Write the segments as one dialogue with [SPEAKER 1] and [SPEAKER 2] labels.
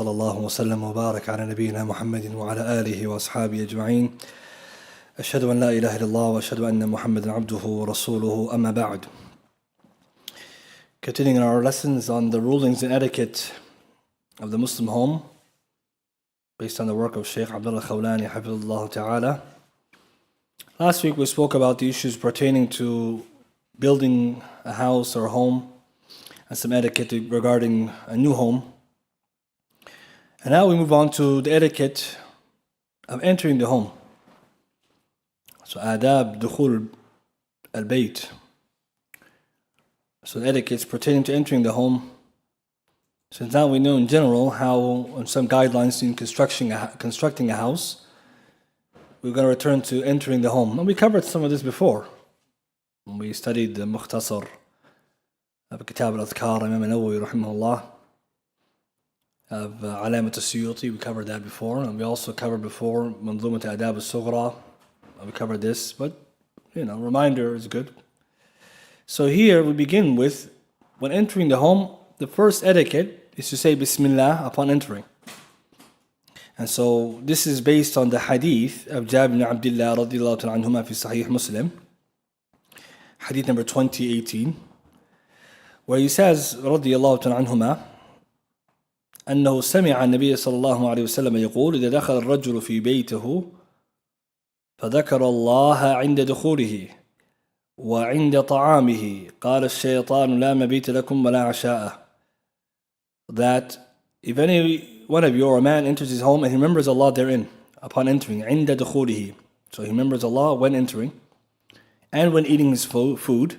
[SPEAKER 1] وصلى الله وسلم وبارك على نبينا محمد وعلى آله وأصحابه أجمعين أشهد أن لا إله إلا الله وأشهد أن محمدا عبده ورسوله أما بعد. Continuing our lessons on the rulings and etiquette of the Muslim home based on the work of Shaikh Abdullah al-Khawlaani hafidhullah ta'ala. Last week we spoke about the issues pertaining to building a house or a home and some etiquette regarding a new home. And now we move on to the etiquette of entering the home. So adab dukhul al-Bayt. So the etiquettes pertaining to entering the home. Since now we know in general how, and some guidelines in constructing a house, we're going to return to entering the home. And we covered some of this before. When we studied the Mukhtasar of Kitab al-Adhkar, Imam Nawawi rahimahullah, of Alamat al-Suyuti, we covered that before. And we also covered before Manzumat Adab al-Sughra, we covered this, but reminder is good. So here we begin with, when entering the home, the first etiquette is to say Bismillah upon entering. And so this is based on the hadith of Qaadir bin Abdul radiyallahu ta'ala anhuma fi Sahih Muslim, hadith number 2018, where he says radiyallahu ta'ala anhuma أنه سمع النبي صلى الله عليه وسلم يقول إذا دخل الرجل في بيته فذكر الله عند دخوله وعند طعامه قال الشيطان لا مبيت لكم ولا عشاء. That if any one of you or a man enters his home and he remembers Allah therein upon entering, عند دخوله, so he remembers Allah when entering and when eating his food,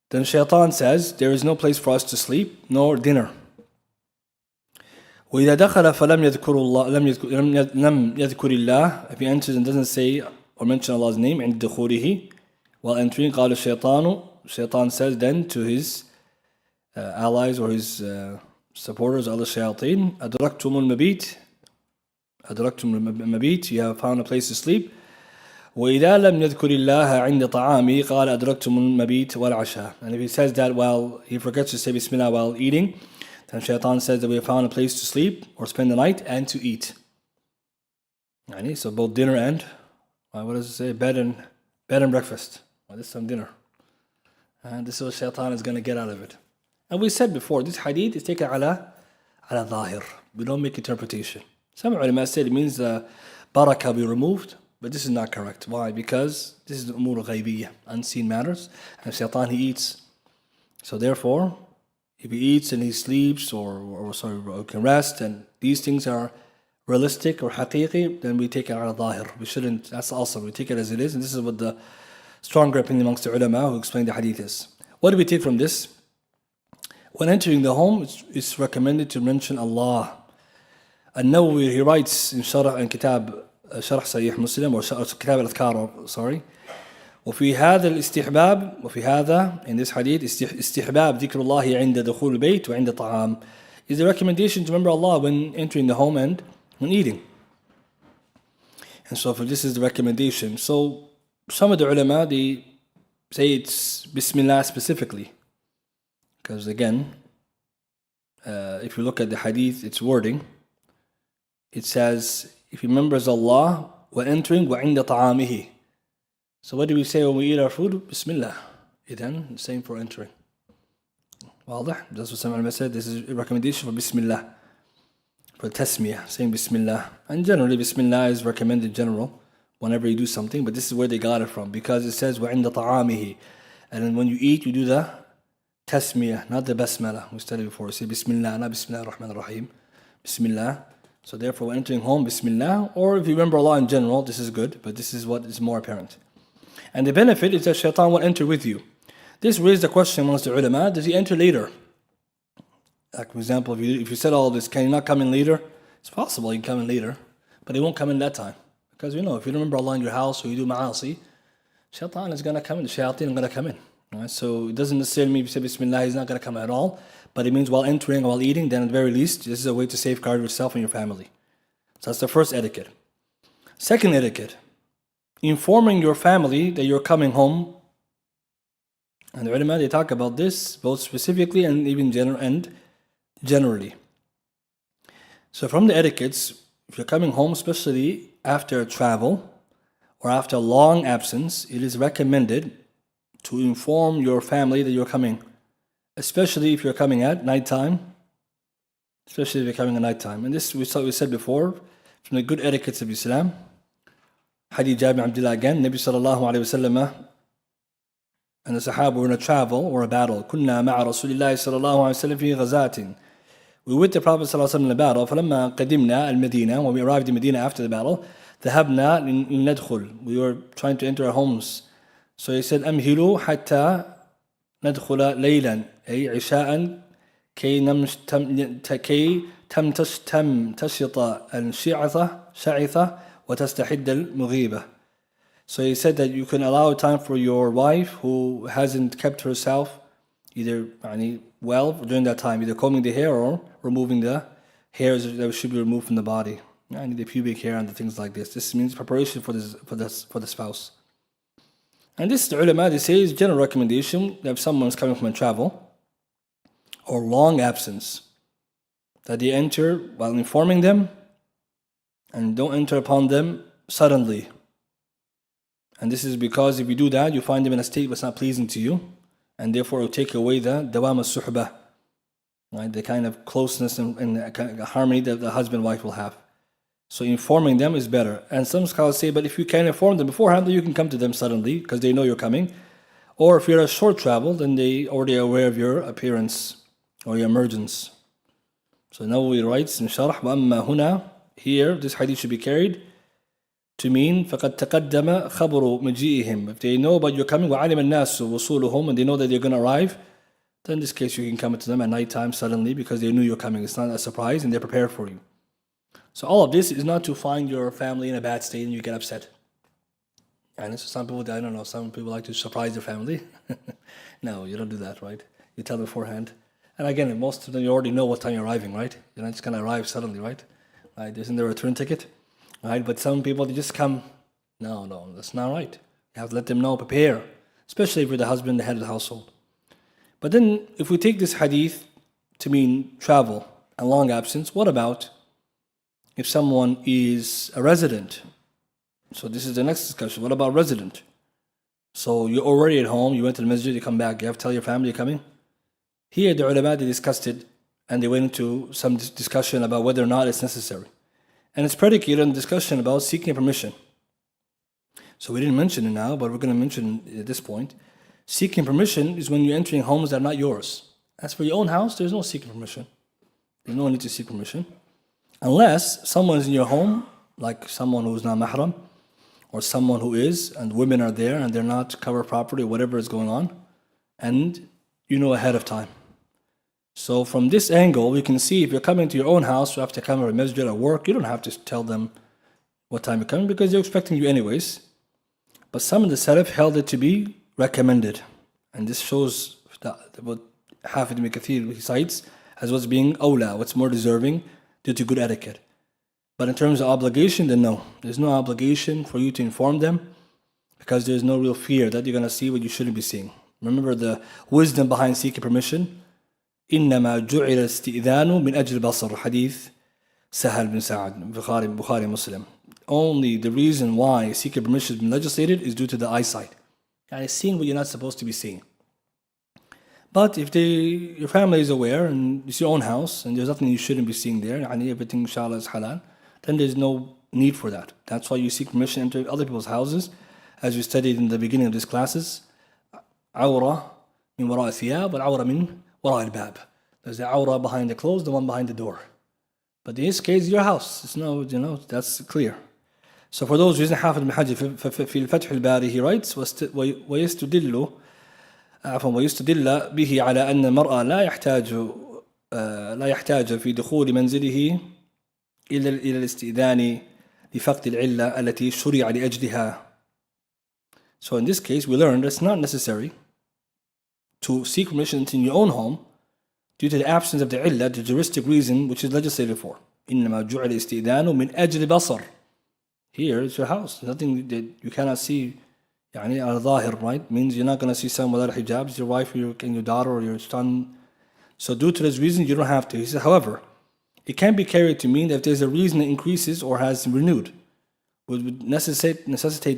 [SPEAKER 1] then Shaitan says there is no place for us to sleep nor dinner. وإذا دخل فلم يذكر الله لم يذكر الله, if he enters and doesn't say or mention Allah's name عند دخوله while entering, قال الشيطان, Shaitan says then to his allies or his supporters, Allah shayateen, أدركتم المبيت, you have found a place to sleep. وإذا لم يذكر الله عند طعامه قال أدركتم المبيت والعشاء. And if he says that while he forgets to say Bismillah while eating, then Shaitan says that we have found a place to sleep or spend the night and to eat. So both dinner and, what does it say? Bed and breakfast. Well, this is some dinner. And this is what Shaitan is going to get out of it. And we said before, this hadith is taken ala dhahir. We don't make interpretation. Some ulama said it means the barakah be removed, but this is not correct. Why? Because this is the umur ghaybiyah, unseen matters, and Shaitan, he eats. So therefore, if he eats and he sleeps or can rest, and these things are realistic or haqiqi, then we take it ala dhahir. We shouldn't, that's also, we take it as it is, and this is what the stronger opinion amongst the ulama who explain the hadith is. What do we take from this? When entering the home, it's recommended to mention Allah. An-Nawawi, he writes in Sharh and Kitab Sharh Sahih Muslim or Kitab al-Adhkar, sorry. وفي هذا الاستحباب وفي هذا, in this hadith, استحباب ذكر الله عند دخول البيت وعند طعام, is the recommendation to remember Allah when entering the home and when eating. And so for this is the recommendation. So some of the ulama, they say it's Bismillah specifically. Because again, if you look at the hadith, its wording, it says, if he remembers Allah when entering, وَعِنْدَ طَعَامِهِ. So what do we say when we eat our food? Bismillah. Then, same for entering. واضح? That's what some ulama said. This is a recommendation for Bismillah. For tasmiyah, saying Bismillah. And generally, Bismillah is recommended in general whenever you do something, but this is where they got it from. Because it says, وَعِنْدَ طَعَامِهِ. And then when you eat, you do the tasmiyah, not the basmala. We studied before. We say Bismillah, not Bismillah ar-Rahman ar-Rahim. Bismillah. So therefore, when entering home, Bismillah. Or if you remember Allah in general, this is good, but this is what is more apparent. And the benefit is that Shaitan will enter with you. This raised the question amongst the ulama, does he enter later? Like for example, if you said all this, can he not come in later? It's possible he can come in later, but he won't come in that time. Because if you remember Allah in your house or you do ma'asi, Shaitan is going to come in, the shayateen are going to come in. Right? So it doesn't necessarily mean if you say Bismillah, he's not going to come at all, but it means while entering, while eating, then at the very least, this is a way to safeguard yourself and your family. So that's the first etiquette. Second etiquette, informing your family that you're coming home. And the ulama, they talk about this both specifically and even generally. So from the etiquettes, if you're coming home, especially after travel or after a long absence, it is recommended to inform your family that you're coming, especially if you're coming at nighttime. Especially if you're coming at nighttime. And this we said before, from the good etiquettes of Islam. Hadith Jabir bin Abdullah again, Nabi sallallahu alayhi wa sallam and the Sahaba were in a travel or a battle. كنا مع رسول الله صلى الله عليه وسلم في غزاة. We were with the Prophet صلى الله عليه وسلم in a battle. فلما قدمنا المدينة, when we arrived in Medina after the battle, ذهبنا لندخل. We were trying to enter our homes. So he said, أمهلوا حتى ندخل ليلا أي عشاء كي تمتشط الشعثة وتستحد المغيبة. So he said that you can allow time for your wife who hasn't kept herself either well during that time, either combing the hair or removing the hairs that should be removed from the body. The pubic hair and the things like this. This means preparation for the spouse. And this, the ulama, they say, is general recommendation that if someone is coming from a travel or long absence, that they enter while informing them and don't enter upon them suddenly. And this is because if you do that, you find them in a state that's not pleasing to you, and therefore it will take away the dawam al-suhbah, right? The kind of closeness and kind of harmony that the husband and wife will have. So informing them is better. And some scholars say, but if you can inform them beforehand, then you can come to them suddenly because they know you're coming. Or if you're a short travel, then they already are aware of your appearance or your emergence. So Nawawi writes in Sharh, وَأَمَّا هُنَا, here this hadith should be carried to mean فَقَدْ تَقَدَّمَ خَبْرُ مَجِيئِهِمْ. If they know about your coming, وَعَلِمَ النَّاسُ وُصُولُهُمْ, and they know that they're going to arrive, then in this case you can come to them at night time suddenly because they knew you're coming. It's not a surprise and they're prepared for you. So all of this is not to find your family in a bad state and you get upset. And so some people, I don't know, some people like to surprise their family. No, you don't do that, right? You tell them beforehand. And again, most of them you already know what time you're arriving, right? You're not just going to arrive suddenly, right? Isn't there a return ticket? Right? But some people, they just come. No, that's not right. You have to let them know, prepare. Especially if you're the husband, the head of the household. But then, if we take this hadith to mean travel and long absence, what about if someone is a resident? So this is the next discussion. What about resident? So you're already at home, you went to the masjid, you come back, you have to tell your family you're coming? Here the ulama, they discussed it, and they went into some discussion about whether or not it's necessary. And it's predicated on discussion about seeking permission. So we didn't mention it now, but we're going to mention it at this point. Seeking permission is when you're entering homes that are not yours. As for your own house, there's no seeking permission. There's no need to seek permission. Unless someone is in your home, like someone who's not mahram, or someone who is, and women are there and they're not covered properly, or whatever is going on, and you know ahead of time. So from this angle, we can see if you're coming to your own house, you have to come to a masjid or work, you don't have to tell them what time you're coming because they're expecting you anyways. But some of the Salaf held it to be recommended. And this shows what Hafid ibn Kathir cites as what's being awla, what's more deserving due to good etiquette. But in terms of obligation, then no. There's no obligation for you to inform them because there's no real fear that you're going to see what you shouldn't be seeing. Remember the wisdom behind seeking permission? إنما جعل الاستئذان من أجل البصر. Hadith Sahal bin Sa'ad, Bukhari Muslim. Only the reason why seeking permission has been legislated is due to the eyesight. And it's seeing what you're not supposed to be seeing. But if your family is aware and it's your own house and there's nothing you shouldn't be seeing there, and everything inshallah is halal, then there's no need for that. That's why you seek permission to enter other people's houses, as we studied in the beginning of these classes. Awra min wara' thiyab, wal awra min wara' al-bab. There's the awra behind the clothes, the one behind the door. But in this case, your house. It's no, that's clear. So for those reasons, Hafid ibn Hajar في الفتح الباري, he writes, ويستدل به على أن المرأة لا يحتاج في دخول منزله إلى الاستئذان لفقد العلة التي شرع لأجلها. So in this case, we learned it's not necessary to seek permission in your own home due to the absence of the illah, the juristic reason which is legislated for. إنما جعل الاستئذان من أجل بصر. Here it's your house. Nothing that you cannot see. يعني al-zahir, right? Means you're not going to see someone without hijab. It's your wife or your daughter or your son. So due to this reason, you don't have to. He says, however, It can be carried to mean that if there's a reason it increases or has renewed, would necessitate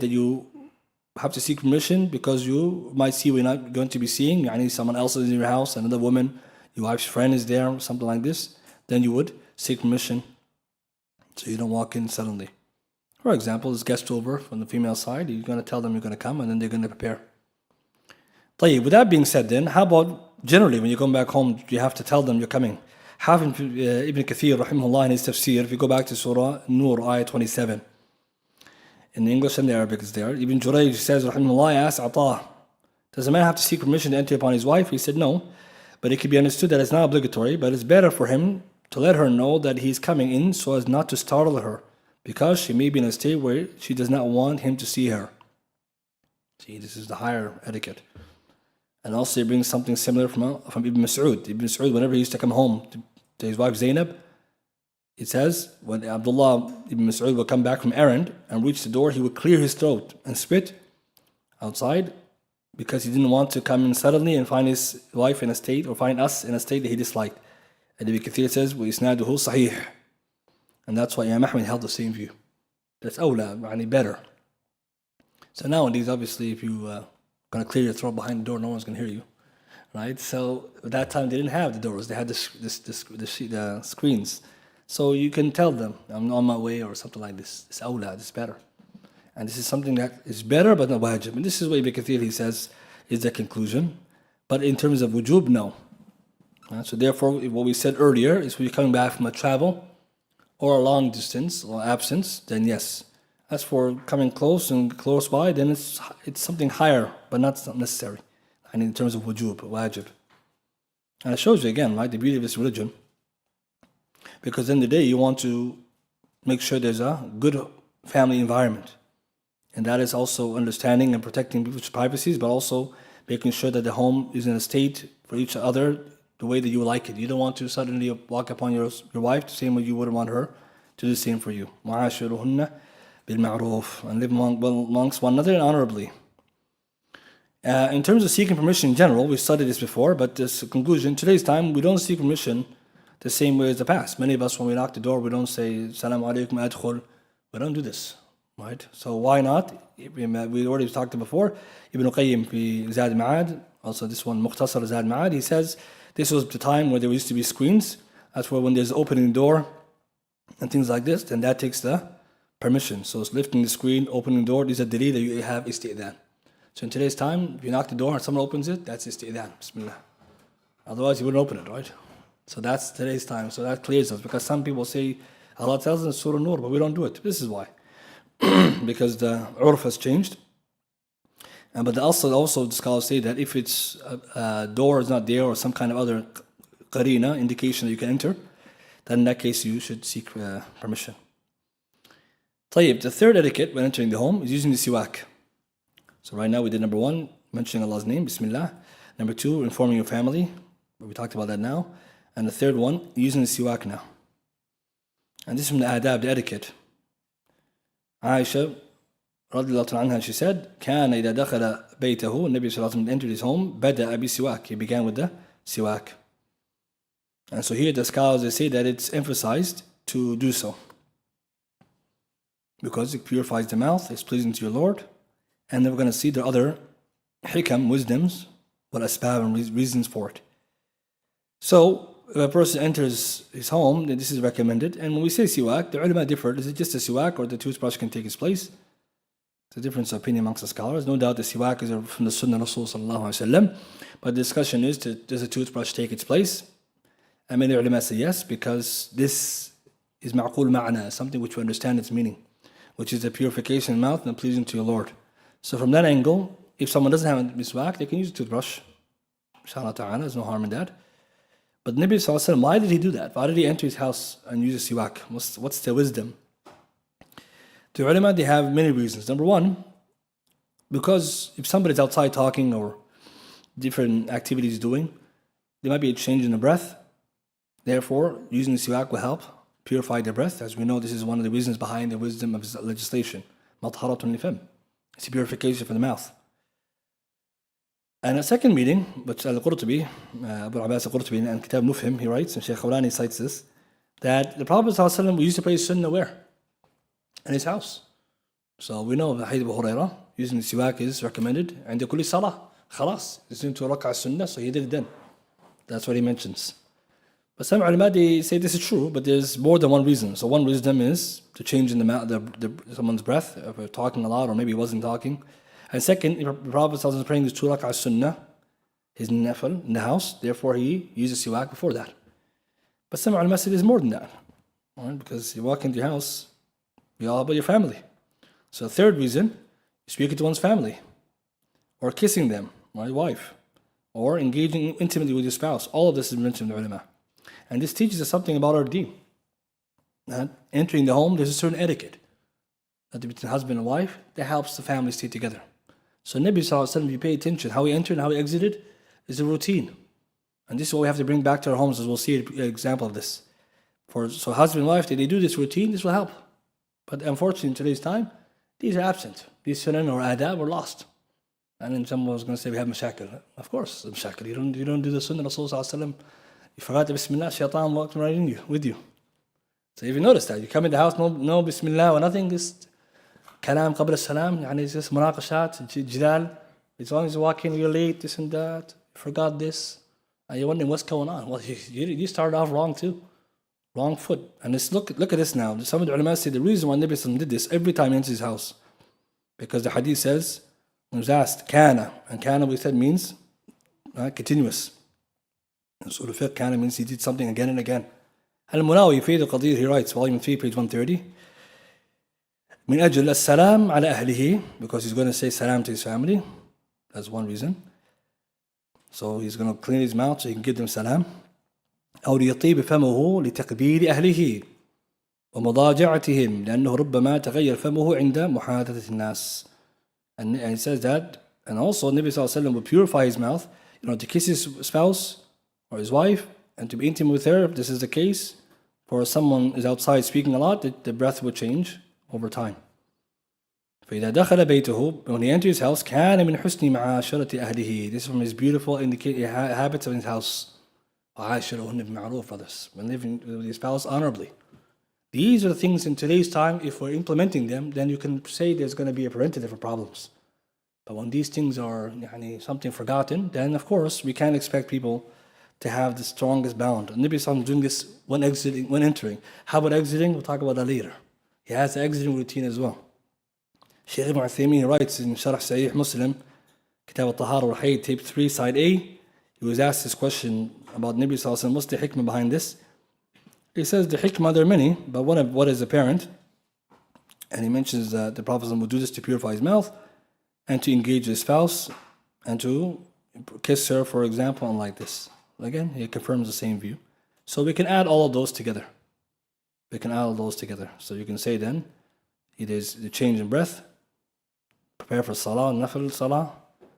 [SPEAKER 1] that you have to seek permission because you might see we're not going to be seeing, yani someone else is in your house, another woman, your wife's friend is there, something like this, then you would seek permission so you don't walk in suddenly. For example, there's guest over from the female side, you're going to tell them you're going to come and then they're going to prepare. طيب, with that being said then, how about generally when you come back home, you have to tell them you're coming? Ibn Kathir, rahimahullah, in his tafsir, if you go back to Surah Nur, ayah 27, in the English and the Arabic is there. Ibn Jurayj says, rahimahullah, asked Atah, does a man have to seek permission to enter upon his wife? He said no, but it can be understood that it's not obligatory, but it's better for him to let her know that he's coming in so as not to startle her, because she may be in a state where she does not want him to see her. See, this is the higher etiquette. And also he brings something similar from Ibn Mas'ud. Ibn Mas'ud, whenever he used to come home to his wife Zainab, it says, when Abdullah ibn Mas'ud would come back from errand and reach the door, he would clear his throat and spit outside because he didn't want to come in suddenly and find his wife in a state, or find us in a state that he disliked. And Ibn Kathir says, وَإِسْنَادُهُ صَحِيحٌ. And that's why Imam Ahmed held the same view. That's awla, yani better. So nowadays, obviously, if you going to clear your throat behind the door, no one's going to hear you. Right? So at that time, they didn't have the doors. They had the screens. So you can tell them, I'm on my way or something like this. It's awla, it's better. And this is something that is better but not wajib. And this is what Ibn Kathir, he says, is the conclusion. But in terms of wujub, no. So therefore, what we said earlier is when you're coming back from a travel or a long distance or absence, then yes. As for coming close and close by, then it's something higher, but not necessary. And in terms of wujub, wajib. And it shows you again, right, the beauty of this religion. Because in the day, you want to make sure there's a good family environment. And that is also understanding and protecting people's privacies, but also making sure that the home is in a state for each other the way that you like it. You don't want to suddenly walk upon your wife the same way you wouldn't want her to do the same for you. مُعَاشِرُهُنَّ بِالْمَعْرُوفِ, and live amongst one another honorably. In terms of seeking permission in general, we studied this before, but this conclusion, today's time, we don't seek permission the same way as the past. Many of us, when we knock the door, we don't say, salam alaikum adkhul. We don't do this, right? So why not? We already talked before. Ibn Qayyim fi Zad Ma'ad, also this one, Mukhtasar Zad Ma'ad, he says, this was the time where there used to be screens. That's where when there's opening the door and things like this, then that takes the permission. So it's lifting the screen, opening the door, these are dalil that you have isti'adhan. So in today's time, if you knock the door and someone opens it, that's isti'adhan, bismillah. Otherwise you wouldn't open it, right? So that's today's time. So that clears us. Because some people say, Allah tells us in Surah Nur, but we don't do it. This is why. Because the urf has changed. But also the scholars say that if it's a door is not there or some kind of other qarina, indication that you can enter, then in that case you should seek permission. طيب, the third etiquette when entering the home is using the siwak. So right now we did number 1, mentioning Allah's name, Bismillah. Number 2, informing your family. We talked about that now. And the third one, using the siwak now. And this is from the adab, the etiquette. Aisha, radiallahu anha, she said, كان إذا دخل بيته, Nabi sallallahu alayhi wa sallam entered his home, بدأ بسواك. He began with the siwak. And so here the scholars, they say that it's emphasized to do so. Because it purifies the mouth, it's pleasing to your Lord. And then we're going to see the other hikam, wisdoms, what asbab and reasons for it. So, if a person enters his home, then this is recommended. And when we say siwak, the ulama differ. Is it just a siwak or the toothbrush can take its place? It's a difference of opinion amongst the scholars. No doubt the siwak is from the Sunnah Rasul sallallahu alaihi wasallam. But the discussion is, does a toothbrush take its place? And many ulama say yes, because this is ma'qul ma'na, something which we understand its meaning, which is the purification of the mouth and pleasing to your Lord. So from that angle, if someone doesn't have a miswak, they can use a toothbrush. Inshallah ta'ala, there's no harm in that. But Nabi sallallahu alaihi wasallam, why did he do that? Why did he enter his house and use a siwak? What's the wisdom? The ulama, they have many reasons. Number 1, because if somebody's outside talking or different activities doing, there might be a change in the breath. Therefore, using the siwak will help purify the breath. As we know, this is one of the reasons behind the wisdom of legislation. مطهرة للفم. It's a purification for the mouth. And a second meaning, which Al-Qurtubi, Abu Abbas Al-Qurtubi, in Kitab Mufhim, he writes, and Shaikh Al-Khawlaani cites this, that the Prophet ﷺ used to pray Sunnah where? In his house. So we know the Hadith of Abu Hurairah, using the siwak is recommended. And the kulli salah, khalas, it's into a rak'ah sunnah, so he did it then. That's what he mentions. But some ulama, they say this is true, but there's more than one reason. So one wisdom is to change in someone's breath, if we're talking a lot, or maybe he wasn't talking. And second, the Prophet ﷺ is praying his 2 rak'ah sunnah, his nafil in the house, therefore he uses siwak before that. But some ulama say there's more than that. Right? Because you walk into your house, you're all about your family. So the third reason, speaking to one's family, or kissing them, my wife, or engaging intimately with your spouse. All of this is mentioned in the ulama. And this teaches us something about our deen. That entering the home, there's a certain etiquette. That between husband and wife, that helps the family stay together. So Nabi Sallallahu Alaihi Wasallam, if you pay attention, how he entered and how he exited is a routine. And this is what we have to bring back to our homes, as we'll see an example of this. So husband and wife, if they do this routine, this will help. But unfortunately, in today's time, these are absent. These sunan or adab are lost. And then someone was going to say, we have mashakil. Of course, mashakil. You don't do the sunnah of Rasulullah. You forgot the Bismillah, shaitan walked right in you, with you. So if you notice that, you come in the house, no Bismillah or nothing, just kalam qabla salam, yani just munaqashat, jidal. As long as you walk in, you're late, this and that, you forgot this. And you're wondering what's going on. Well, you started off wrong too. Wrong foot. And look at this now. Some of the ulama say the reason why Nabi Sallallahu Alaihi Wasallam did this every time he enters his house, because the hadith says, when he was asked, kana, and kana we said means continuous. So the fiqh kana means he did something again and again. Al-Munawi, Faisal bin Abdul, he writes, volume 3, page 130, من أجل السلام على أهله, because he's going to say salam to his family. That's one reason. So he's going to clean his mouth so he can give them salam. أو ليطيب فمه لتقبيل أهله ومضاجعتهم لأنه ربما تغير فمه عند محادثة الناس. And he says that, and also Nabi Sallallahu Alaihi Wasallam will purify his mouth, to kiss his spouse or his wife and to be intimate with her. If this is the case, for someone is outside speaking a lot, the breath will change over time. فإذا دخل بيته, when he enters his house, كان من حسن معاشرة أهله. This is from his beautiful habits of his house. وعاشرهن بمعروف, brothers, when living with your spouse honorably. These are the things in today's time, if we're implementing them, then you can say there's going to be a preventative of problems. But when these things are something forgotten, then of course we can't expect people to have the strongest bond. And Nabi Sallallahu is doing this when entering. How about exiting? We'll talk about that later. He has the exiting routine as well. Shaykh Ibn Uthaymeen writes in Sharh Sahih Muslim, Kitab al-Tahara al-Hayd, tape 3, side A, he was asked this question about Nabi Sallallahu, what's the hikmah behind this? He says the hikmah, there are many, but what is apparent, and he mentions that the Prophet would do this to purify his mouth, and to engage his spouse, and to kiss her, for example, and like this. Again, he confirms the same view. So we can add all of those together. So you can say then, it is the change in breath, prepare for salah, nafil salah,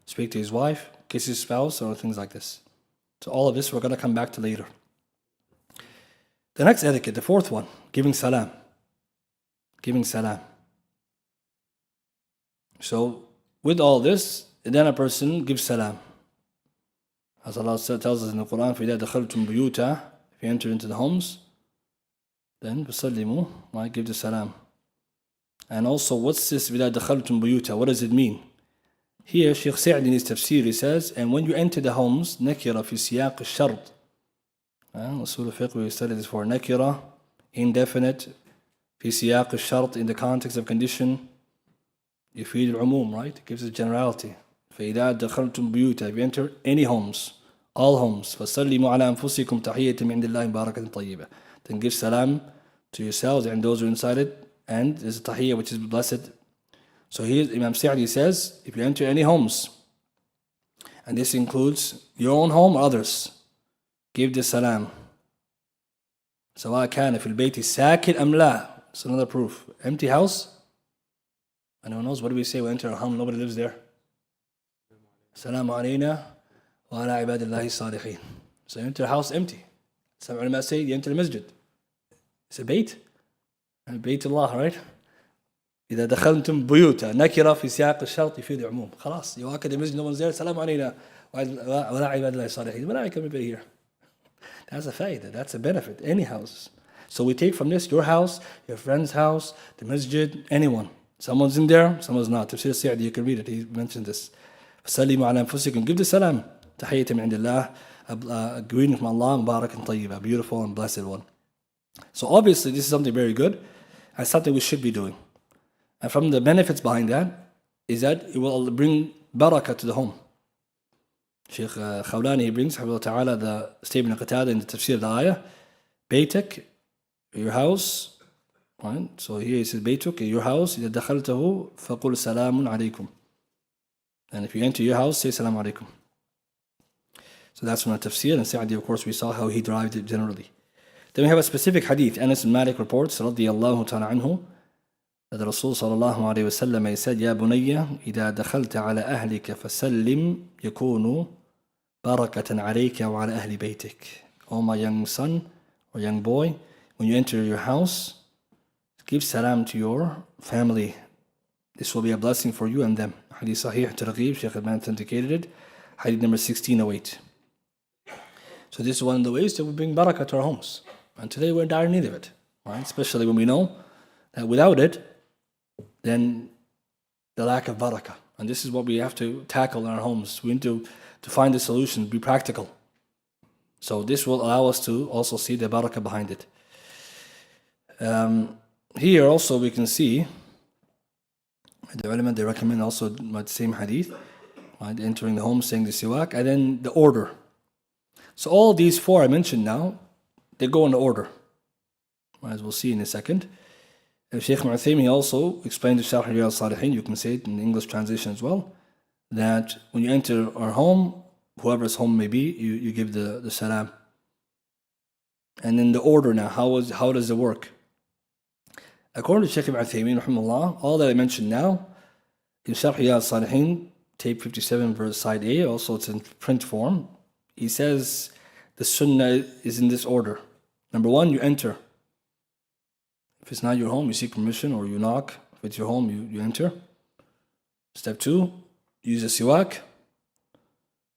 [SPEAKER 1] speak to his wife, kiss his spouse, or things like this. So all of this we're going to come back to later. The next etiquette, the fourth one, giving salam. So with all this, then a person gives salam. As Allah tells us in the Quran, فَإِذَا دَخَلْتُمْ بُيُوتًا, if you enter into the homes, then فَسَلِّمُوا, give the salam. And also, what's this وَإِذَا دَخَلْتُمْ بُيُوتًا? What does it mean? Here, Shaykh Sa'd in his tafsir, he says, and when you enter the homes, نَكِرَ فِي سِيَاقِ الشَّرْطِ. Usul al-Fiqh, we studied this for nakira, indefinite, fi siyaq al-shart, in the context of condition, yufid al-umum, right? It gives us generality. فَإِذَا دَخَلْتُمْ بُيُوتًا, if you enter any homes, all homes, فَسَلِّمُوا عَلَى أَنفُسِكُمْ تَحِيَّةً مِنْ عِنْدِ اللَّهِ بَارَكَةً طَيِّبَةً. Then give salam to yourselves and those who are inside it, and there's a tahiyyah which is blessed. So here Imam Sa'di says, if you enter any homes, and this includes your own home or others, give the salam. سواء كان في البيت ساكن أم لا. It's another proof. Empty house. Anyone knows what do we say? We enter a home, nobody lives there. السلام علينا وعلى عباد الله الصالحين. So you enter a house empty. Some ulama say you enter the masjid. It's a bayt. بيت الله, right? إذا دخلتم بيوتا نكرة في سياق الشرط يفيد العموم. خلاص, you walk in the masjid, no one's there. السلام علينا وعلى عباد الله الصالحين. Malaika may be here. That's a faida, that's a benefit. Any house. So we take from this your house, your friend's house, the masjid, anyone. Someone's in there, someone's not. Tafsir Sa'di, you can read it. He mentioned this. فَسَلِّمُوا عَلَى أَنفُسِكُمْ. Give the salam. تَحِيَّةً مِنْ عِنْدِ اللَّهِ. A greeting from Allah, مُبَارَكًا طَيِّبًا. A beautiful and blessed one. So obviously this is something very good and something we should be doing. And from the benefits behind that is that it will bring barakah to the home. Shaikh al-Khawlaani brings, حفظه تعالى, the statement of Qaadir in the tafsir of the ayah. بيتك, your house. Right? So here he says, بيتك, your house. إذا دخلته فقل سلام عليكم. And if you enter your house, say salam alaikum. So that's from the tafsir. And Sa'di, of course, we saw how he derived it generally. Then we have a specific hadith. Anas bin Malik reports, radiyallahu ta'ala anhu, that the Rasul sallallahu alayhi wa sallam, he said, يا بني إذا دخلت على أهلك فسلم يكون بركة عليك وعلى أهل بيتك. Oh my young son or young boy, when you enter your house, give salam to your family. This will be a blessing for you and them. Hadith Sahih Targhib, Shaykh Al-Albani authenticated it. Hadith number 1608. So this is one of the ways that we bring barakah to our homes. And today we're in dire need of it. Right? Especially when we know that without it, then the lack of barakah. And this is what we have to tackle in our homes. We need to find the solution, be practical. So this will allow us to also see the barakah behind it. Here also we can see the ulama, they recommend also the same hadith, right? Entering the home, saying the siwak, and then the order. So all these four I mentioned now, they go in the order, as we'll see in a second. And Shaykh Mu'athaymi also explained to Sharh Riyadh al-Salihin, you can say it in the English translation as well, that when you enter our home, whoever's home may be, you give the salam. And in the order now, how does it work? According to Shaykh Mu'athaymi, rahimahullah, all that I mentioned now, in Sharh Riyadh al-Salihin, tape 57, verse side A, also it's in print form, he says the sunnah is in this order. Number one, you enter. If it's not your home, you seek permission or you knock. If it's your home, you enter. Step two, use a siwak.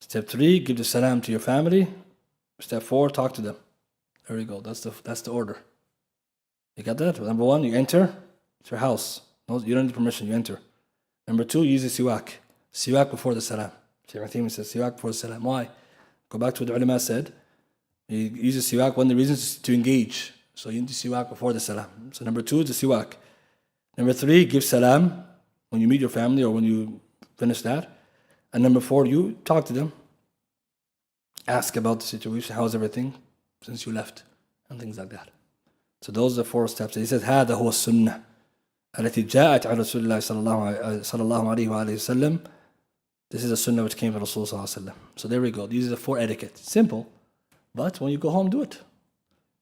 [SPEAKER 1] Step three, give the salam to your family. Step four, talk to them. There we go. That's the order. You got that? Number one, you enter. It's your house. No, you don't need permission. You enter. Number two, use a siwak. Siwak before the salam. Shaykh Mu'athaymi says siwak before the salam. Why? Go back to what the ulama said. You use a siwak. One of the reasons is to engage. So you need to siwak before the salam. So number two is the siwak. Number three, give salam when you meet your family or when you finish that. And number four, you talk to them. Ask about the situation. How's everything since you left? And things like that. So those are the four steps. He says, هذا هو السنة التي جاءت على رسول الله صلى الله عليه وآله وسلم. This is a sunnah which came from Rasul صلى الله عليه وسلم. So there we go. These are the four etiquette. Simple. But when you go home, do it.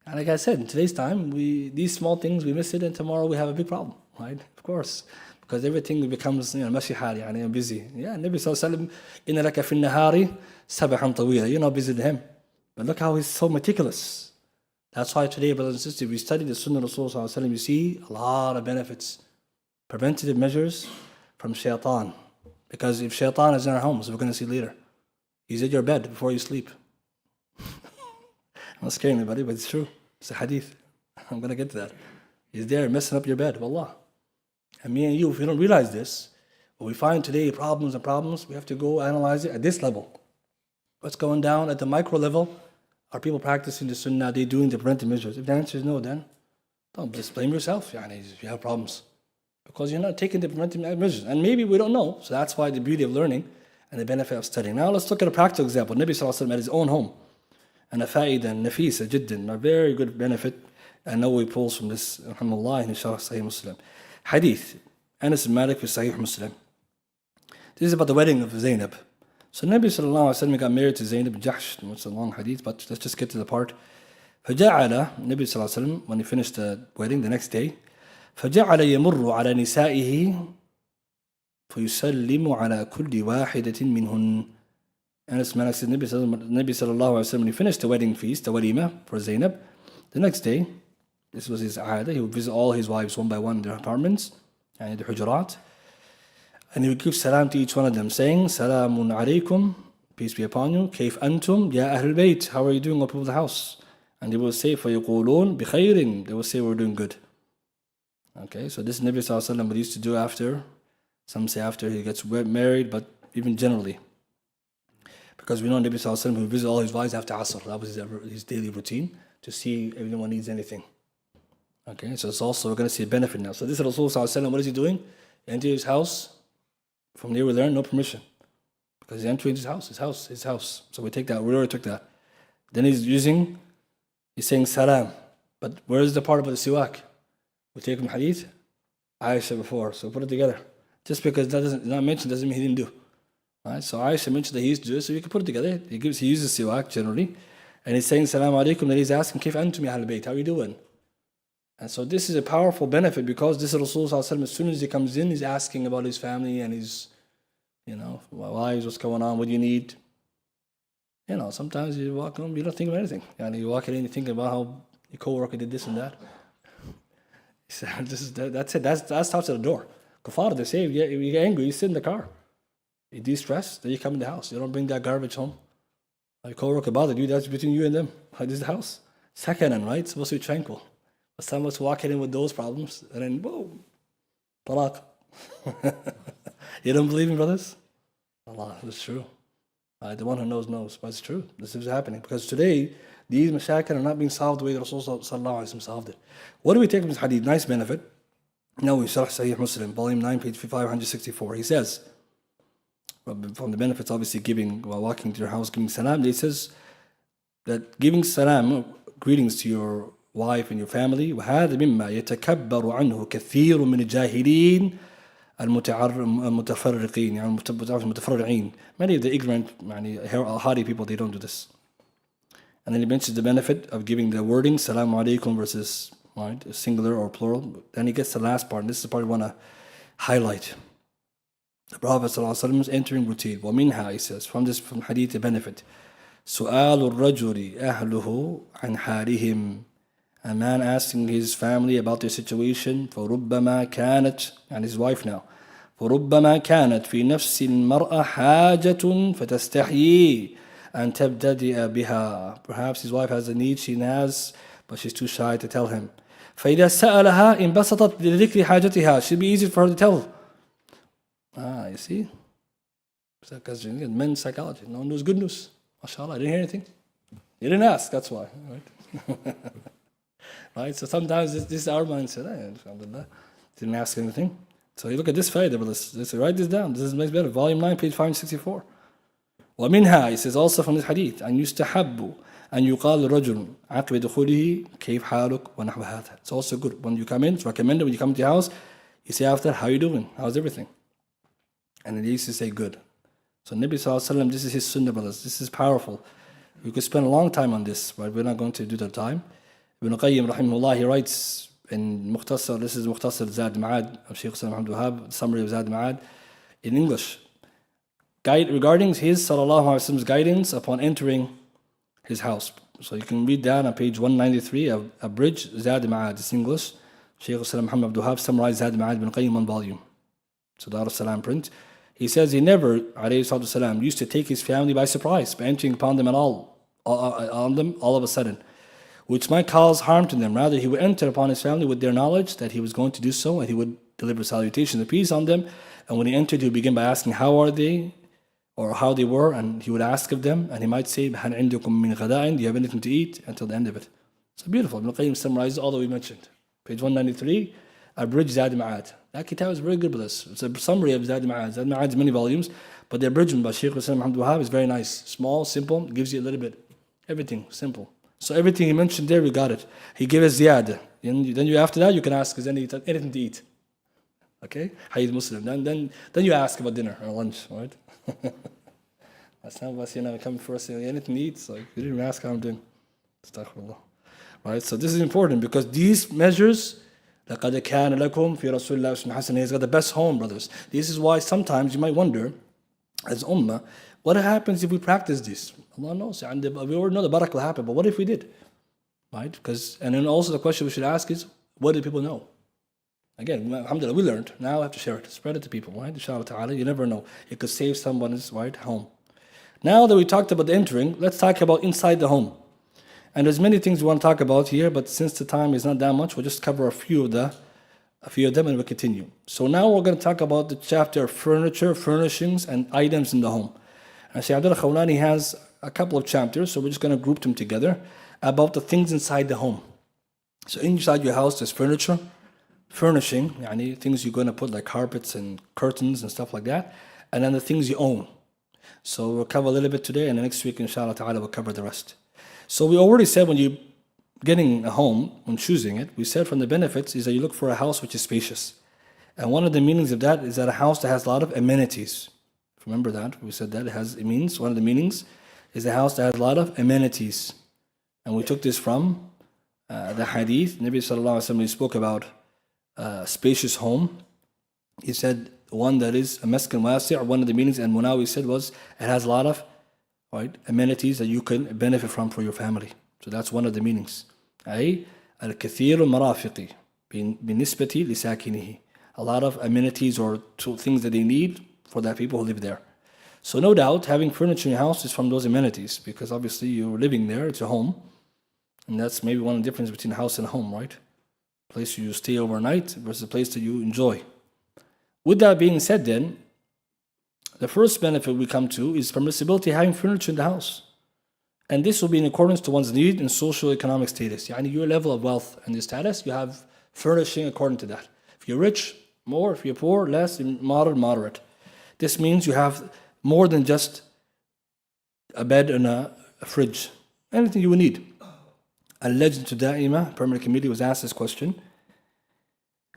[SPEAKER 1] And like I said, in today's time, these small things, we miss it, and tomorrow we have a big problem, right? Of course. Because everything becomes, ماشي حالي, I'm busy. Yeah, Nabi sallallahu alayhi wa sallam, إِنَّ لَكَ فِي النَّهَارِ سَبْحًا طَوِيلًا. You're not busy with him. But look how he's so meticulous. That's why today, brothers and sisters, we study the Sunnah of Rasul sallallahu alayhi wa sallam, you see a lot of benefits. Preventative measures from shaitan. Because if shaitan is in our homes, we're going to see later, he's in your bed before you sleep. I'm not scaring anybody, but it's true. It's a hadith. I'm going to get to that. He's there messing up your bed. Wallah. And me and you, if we don't realize this, what we find today, problems, we have to go analyze it at this level. What's going down at the micro level? Are people practicing the sunnah? Are they doing the preventive measures? If the answer is no, then don't just blame yourself if you have problems. Because you're not taking the preventive measures. And maybe we don't know. So that's why the beauty of learning and the benefit of studying. Now let's look at a practical example. Nabi sallallahu alaihi wasallam at his own home. And a fa'idah, nafisa, jiddan, a very good benefit. I know we pulls from this, alhamdulillah, in Sharh Sahih Muslim. Hadith, Anas bin Malik fi Sahih Muslim. This is about the wedding of Zainab. So Nabi sallallahu alayhi wa sallam got married to Zainab bin Jahsh. It's a long hadith, but let's just get to the part. فجعل Nabi sallallahu alayhi wa sallam, when he finished the wedding the next day, فجعل يمر على نسائه فيسلم على كل واحدة منهن. Anas bin Malik said, Nabi sallallahu alayhi wa sallam, when he finished the wedding feast, the walima for Zainab, the next day, this was his aada, he would visit all his wives one by one in their apartments, and the hujurat, and he would give salam to each one of them, saying, Salamun alaykum, peace be upon you, Kaif antum, ya ahl bayt, how are you doing, O people of the house? And they will say, فَيَقُولُونَ بِخَيْرٍ. They will say, we're doing good. Okay, so this Nabi Sallallahu Alaihi Wasallam used to do after, some say after he gets married, but even generally. Because we know Nabi Sallallahu Alaihi Wasallam who visits all his wives after Asr. That was his daily routine, to see if anyone needs anything. Okay, so it's also, we're going to see a benefit now. So this Rasul Sallallahu Alaihi Wasallam, what is he doing? He enters his house. From there we learn, no permission. Because he's entering his house. So we already took that. Then he's saying salam. But where is the part about the siwak? We take from hadith, Aisha before, so put it together. Just because that is not mentioned doesn't mean he didn't do. Right? So Aisha mentioned that he used to do it, so we can put it together. He uses siwak generally, and he's saying salam alaikum, then he's asking, Kif antum ya al-bayt, how are you doing? And so this is a powerful benefit, because this is Rasulullah, as soon as he comes in, he's asking about his family and his, wives, what's going on, what do you need? Sometimes you walk home, you don't think of anything. You walk in and you think about how your co-worker did this and that. That's it. That stops at the door. Kufar, they say, if you get angry, you sit in the car. You de-stress, then you come in the house. You don't bring that garbage home. Your co-worker bothered you, that's between you and them. This is the house. Second, right? It's supposed to be tranquil. But some of us walking in with those problems, and then, whoa, talaq. You don't believe me, brothers? Allah, it's true. The one who knows, but it's true. This is happening. Because today, these mashakil are not being solved the way the Rasul solved it. What do we take from this hadith? Nice benefit. Now we Sharh Sahih Muslim, volume 9, page 564. He says, from the benefits, obviously giving, while walking to your house, giving salam, he says that giving salam, greetings to your wife and your family, وهذا مما يتكبر عنه كثير من الجاهلين المتفرقين المتفرعين. Many of the ignorant, hardy people, they don't do this. And then he mentions the benefit of giving the wording salam alaikum versus singular or plural. Then he gets the last part, and this is the part I want to highlight. The Prophet ﷺ entering routine. وَمِنْهَا, he says, from hadith, the benefit. سُؤَالُ الرَّجُلِ أَهْلُهُ عَنْ حَالِهِمْ. A man asking his family about their situation. فَرُبَّمَا كَانَتْ, and his wife now. فَرُبَّمَا كَانَتْ فِي نَفْسِ الْمَرْأَةِ حَاجَةٌ فَتَسْتَحْيِي أَنْ تَبْتَدِئَ بِهَا. Perhaps his wife has a need she has, but she's too shy to tell him. فَإِذَا سَأَلَهَا انْبَسَطَتْ لِذِكْرِ حَاجَتِهَا. Should be easy for her to tell. You see? Because men's psychology. No one knows good news. MashaAllah, I didn't hear anything. You didn't ask, that's why. Right? Right? So sometimes this is our mindset. Alhamdulillah. Didn't ask anything. So you look at this faida, let's write this down. This is much better. Volume 9, page 564. ومنها, he says also from this hadith, أن يستحب أن يقال الرجل عقب دخوله كيف حالك ونحو هذا. It's also good. When you come in, it's recommended when you come to your house, you say after, how you doing? How's everything? And then he used to say good. So Nabi Sallallahu Alaihi Wasallam, this is his sunnah, brothers. This is powerful. We could spend a long time on this, but we're not going to do that time. Ibn Qayyim rahimahullah, he writes in Mukhtasar, this is Mukhtasar Zad Ma'ad of Shaykh Muhammad Wahab, summary of Zad Ma'ad in English, regarding his Sallallahu Alaihi Wasallam's guidance upon entering his house. So you can read that on page 193 of Abridged Zad Ma'ad, it's English. Shaykh Muhammad Wahab summarized Zad Ma'ad Ibn Qayyim, one volume. So Dar al-Salam print. He says he never, alayhi used to take his family by surprise, by entering upon them all of a sudden, which might cause harm to them. Rather, he would enter upon his family with their knowledge that he was going to do so, and he would deliver salutation and peace on them. And when he entered, he would begin by asking how are they, or how they were, and he would ask of them, and he might say, هَلْ عِنْدُكُم مِّنْ غَدَاءٍ, do you have anything to eat, until the end of it. So beautiful. Ibn Qayyim summarizes all that we mentioned. Page 193, Abridged Zad Ma'ad. That kitab is very good with us. It's a summary of Zad Ma'ad. Zad Ma'ad is many volumes, but the abridgment by Shaykh Muhammad Wahab is very nice. Small, simple, gives you a little bit. Everything, simple. So everything he mentioned there, we got it. He gave us ziyada. Then you, after that, you can ask, is there anything to eat? Okay? Hayyid Muslim. Then you ask about dinner or lunch, right? Some of us, come for us, anything to eat, so you didn't even ask how I'm doing. Astaghfirullah. Right? So this is important because these measures, لَقَدْ كَانَ لَكُمْ فِي رَسُولِ اللَّهِ أُسْوَةٌ حَسَنَةٌ, he's got the best home, brothers. This is why sometimes you might wonder, as ummah, what happens if we practice this? Allah knows. And we already know the barakah will happen, but what if we did? Right? And then also the question we should ask is, what do people know? Again, alhamdulillah, we learned. Now I have to share it. Spread it to people, right? Inshallah ta'ala, you never know. It could save someone's home. Now that we talked about the entering, let's talk about inside the home. And there's many things we want to talk about here, but since the time is not that much, we'll just cover a few of them and we'll continue. So now we're going to talk about the chapter of furniture, furnishings, and items in the home. And Shaikh Abdullah al-Khawlaani has a couple of chapters, so we're just going to group them together about the things inside the home. So inside your house, there's furniture, furnishing, things you're going to put like carpets and curtains and stuff like that, and then the things you own. So we'll cover a little bit today, and the next week, inshallah ta'ala, we'll cover the rest. So we already said when you're getting a home, when choosing it, we said from the benefits is that you look for a house which is spacious. And one of the meanings of that is that a house that has a lot of amenities. Remember that? We said that it means, one of the meanings is a house that has a lot of amenities. And we took this from the hadith. Nabi sallallahu alaihi wasallam, he spoke about a spacious home. He said one that is a maskan wasi', one of the meanings, and Munawi said was it has a lot of amenities that you can benefit from for your family. So that's one of the meanings. أي الكثير المرافق بالنسبة لساكنه. A lot of amenities or things that they need for the people who live there. So no doubt having furniture in your house is from those amenities, because obviously you're living there, it's a home. And that's maybe one of the differences between a house and a home, right? A place you stay overnight versus a place that you enjoy. With that being said then, the first benefit we come to is permissibility having furniture in the house. And this will be in accordance to one's need and social economic status. Your level of wealth and your status, you have furnishing according to that. If you're rich, more. If you're poor, less. Moderate. This means you have more than just a bed and a fridge. Anything you would need. Al-Lajnatu Da'ima, permanent committee, was asked this question.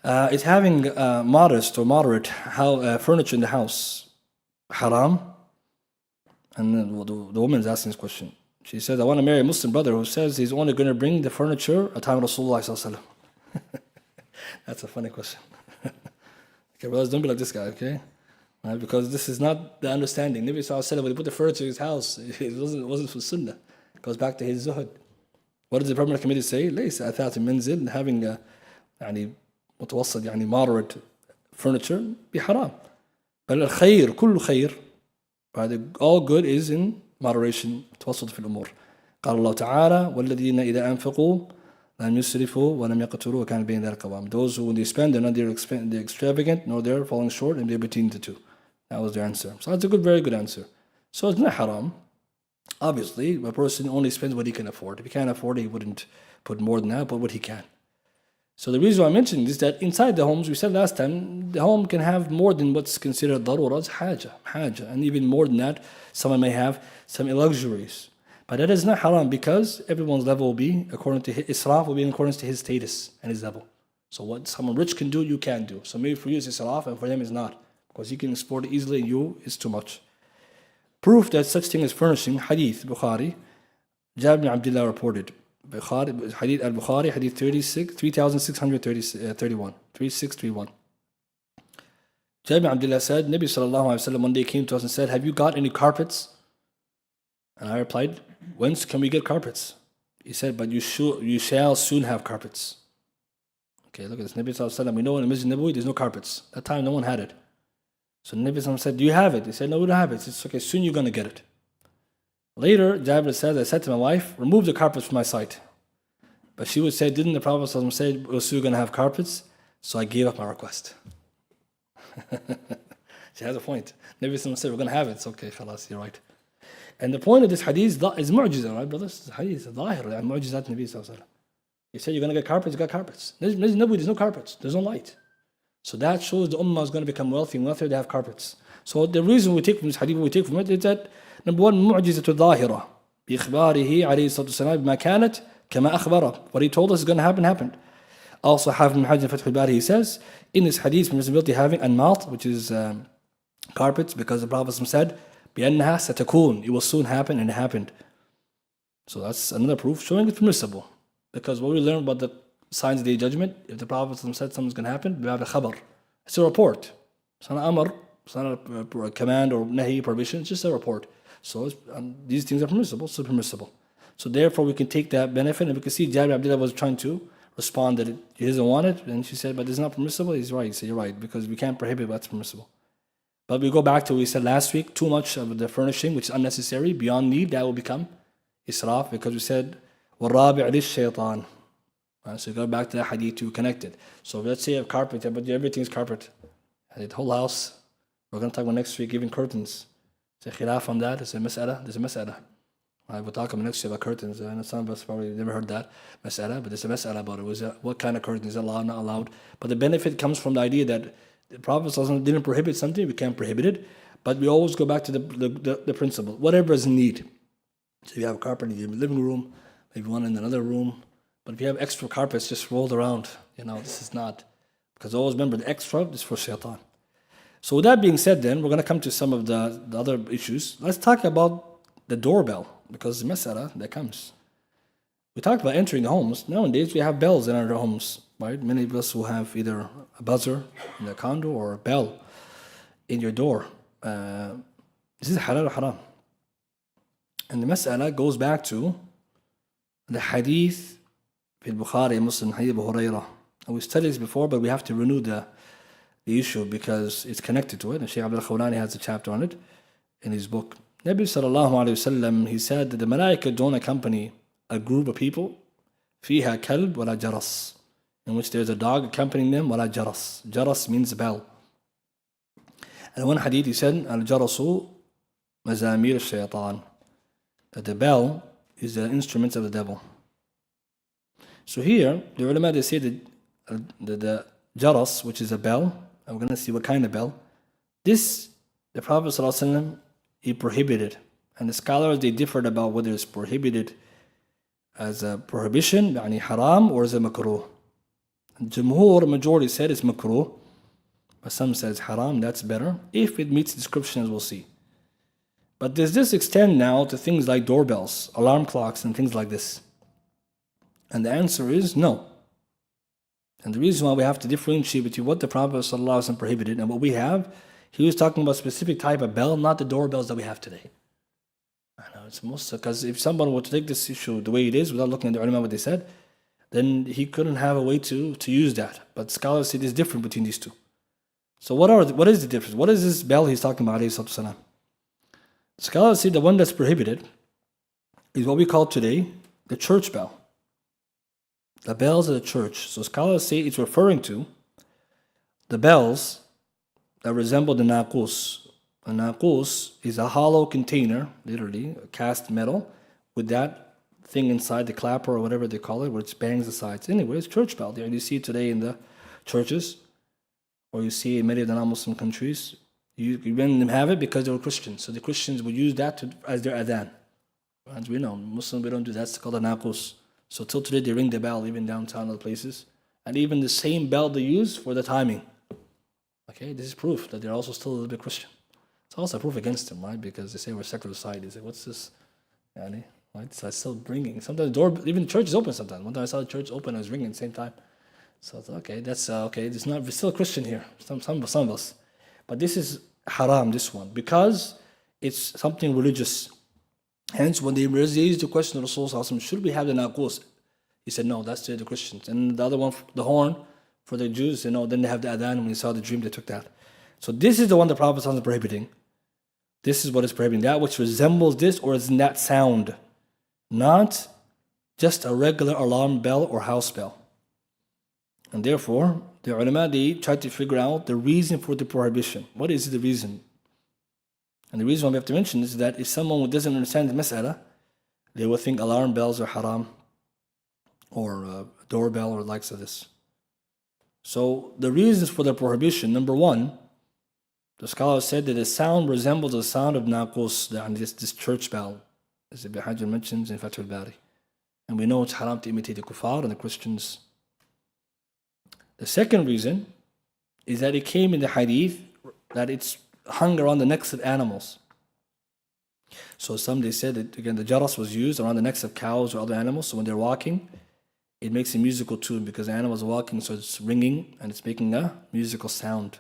[SPEAKER 1] Is having modest or moderate furniture in the house haram? And then the woman is asking this question. She says, I want to marry a Muslim brother who says he's only going to bring the furniture at time of Rasulullah. That's a funny question. Okay, brothers, don't be like this guy, okay? Right? Because this is not the understanding. Nabi sallallahu alaihi wasallam, when he put the furniture in his house, it wasn't for sunnah. It goes back to his zuhud. What does the permanent committee say? ليس أثاث منزل, having a متوسط moderate furniture be haram. بل الخير كل خير, all good is in moderation. توسط في الأمور. قال الله تعالى والذين إذا أنفقوا لم يسرفوا ولم يقتروا وكان بين ذلك قوام. Those who when they spend, they're not they're extravagant, nor they're falling short, and they're between the two. That was their answer. So that's a very good answer. So it's not haram. Obviously, a person only spends what he can afford. If he can't afford it, he wouldn't put more than that, but what he can. So the reason why I mentioned is that inside the homes, we said last time, the home can have more than what's considered daruras, haja, and even more than that, someone may have some luxuries. But that is not haram, because everyone's level will be according to israf, will be in accordance to his status and his level. So what someone rich can do, you can do. So maybe for you it's israf, and for them it's not, because he can export it easily, and you it's too much. Proof that such thing as furnishing, hadith, Bukhari, Jabir bin Abdullah reported. Hadith al-Bukhari, hadith 3631. 3631. Jabir bin Abdullah said, Nabi sallallahu alayhi wa sallam one day came to us and said, have you got any carpets? And I replied, whence can we get carpets? He said, but you shall soon have carpets. Okay, look at this. Nabi sallallahu alayhi wa sallam, we know in the Masjid Nabawi there's no carpets. That time no one had it. So Nabi sallallahu alayhi wa sallam said, do you have it? He said, no, we don't have it. It's okay, soon you're going to get it. Later, Jabir says, I said to my wife, remove the carpets from my sight. But she would say, didn't the Prophet ﷺ say, we're soon going to have carpets? So I gave up my request. She has a point. Nabi ﷺ said, we're going to have it. It's okay, khalas, you're right. And the point of this hadith is mu'jiza, right, brothers? This hadith is zahir, mu'jizat Nabi ﷺ. He said, you're going to get carpets, you got carpets. There's no carpets, there's no light. So that shows the ummah is going to become wealthy and wealthier, they have carpets. So the reason we take from this hadith, we take from it, is that number one, معجزة الظاهرة بإخباره عليه الصلاة والسلام بما كانت كما أخبره. What he told us is going to happen, happened. Also, Hafiz ibn Hajar Fath al-Bari, he says, in this hadith, permissibility having anmat, which is carpets, because the Prophet said, بأنها ستكون, it will soon happen, and it happened. So that's another proof showing it's permissible. Because what we learn about the signs of the judgment, if the Prophet said something's going to happen, باب الخبر. It's a report. It's not an amr, it's not a command or nahi, prohibition, it's just a report. So these things are permissible, so permissible. So therefore we can take that benefit, and we can see Jabir bin Abdullah was trying to respond that he doesn't want it, and she said, but it's not permissible. He's right. He said, you're right, because we can't prohibit what's permissible. But we go back to what we said last week, too much of the furnishing, which is unnecessary, beyond need, that will become israf, because we said, والرابع للشيطان. So go back to that hadith to connect it. So let's say you have carpet, but everything is carpet. The whole house. We're going to talk about next week, even curtains. There's a khilaf on that. There's a mas'ala. We'll talk about next week about curtains. I know some of us probably never heard that mas'ala, but there's a mas'ala about it. What kind of curtains is allowed, not allowed? But the benefit comes from the idea that the Prophet didn't prohibit something, we can't prohibit it. But we always go back to the principle. Whatever is in need. So if you have a carpet in your living room, maybe one in another room. But if you have extra carpets just rolled around, this is not. Because always remember, the extra is for shaitan. So with that being said then, we're going to come to some of the other issues. Let's talk about the doorbell, because the mas'ala that comes. We talked about entering homes. Nowadays we have bells in our homes, right? Many of us will have either a buzzer in the condo or a bell in your door. This is halal or haram. And the mas'ala goes back to the hadith in Bukhari and Muslim, hadith Abu Hurairah. And we studied this before, but we have to renew the issue because it's connected to it. And Shaikh al-Khawlaani has a chapter on it in his book. Nabi sallallahu alayhi wasallam, he said that the malaika don't accompany a group of people, فيها كلب ولا جرس, in which there's a dog accompanying them, ولا جرس. Jaras means bell. And one hadith he said, al-jarasu mazamir al-shaytan, that the bell is the instruments of the devil. So here, the ulama, they say that the jaras, which is a bell, and we're going to see what kind of bell, this, the Prophet ﷺ, he prohibited. And the scholars, they differed about whether it's prohibited as a prohibition, يعني haram, or as a makruh. Jumhur, majority said it's makruh, but some says haram, that's better, if it meets the description, as we'll see. But does this extend now to things like doorbells, alarm clocks, and things like this? And the answer is no. And the reason why we have to differentiate between what the Prophet ﷺ prohibited and what we have, he was talking about a specific type of bell, not the doorbells that we have today. I know it's most, because if someone were to take this issue the way it is, without looking at the ulama what they said, then he couldn't have a way to use that. But scholars say there's difference between these two. So what is the difference? What is this bell he's talking about, alayhi salatu wasalam? Scholars say the one that's prohibited is what we call today the church bell. The bells of the church. So scholars say it's referring to the bells that resemble the naqus. A naqus is a hollow container, literally, a cast metal, with that thing inside, the clapper or whatever they call it, where it bangs the sides. Anyway, it's church bell. You see it today in the churches, or you see it in many of the non-Muslim countries. You when them have it because they were Christians. So the Christians would use that as their adhan. As we know, Muslims, we don't do that. It's called a naqus. So till today, they ring the bell, even downtown other places. And even the same bell they use for the timing. Okay, this is proof that they're also still a little bit Christian. It's also proof against them, right? Because they say we're a secular society. They say, what's this? Right? So it's still ringing. Sometimes the door, even the church is open sometimes. One time I saw the church open, it was ringing at the same time. So I thought, okay, that's okay. It's not, we're still a Christian here, some of us. But this is haram, this one, because it's something religious. Hence, when they raised the question to Rasul, should we have the naqus? He said, no, that's the Christians. And the other one, the horn, for the Jews, then they have the adhan. When they saw the dream, they took that. So this is the one the Prophet is prohibiting. This is what is prohibiting. That which resembles this or is in that sound. Not just a regular alarm bell or house bell. And therefore, the ulama, they tried to figure out the reason for the prohibition. What is the reason? And the reason why we have to mention is that if someone who doesn't understand the mas'ala, they will think alarm bells are haram, or a doorbell or the likes of this. So the reasons for the prohibition, number one, the scholars said that the sound resembles the sound of naqus, this church bell, as Ibn Hajar mentions in Fath al-Bari. And we know it's haram to imitate the kuffar and the Christians. The second reason is that it came in the hadith that it's hung around the necks of animals. So some, they said that, again, the jaras was used around the necks of cows or other animals, so when they're walking, it makes a musical tune because the animals are walking, so it's ringing and it's making a musical sound.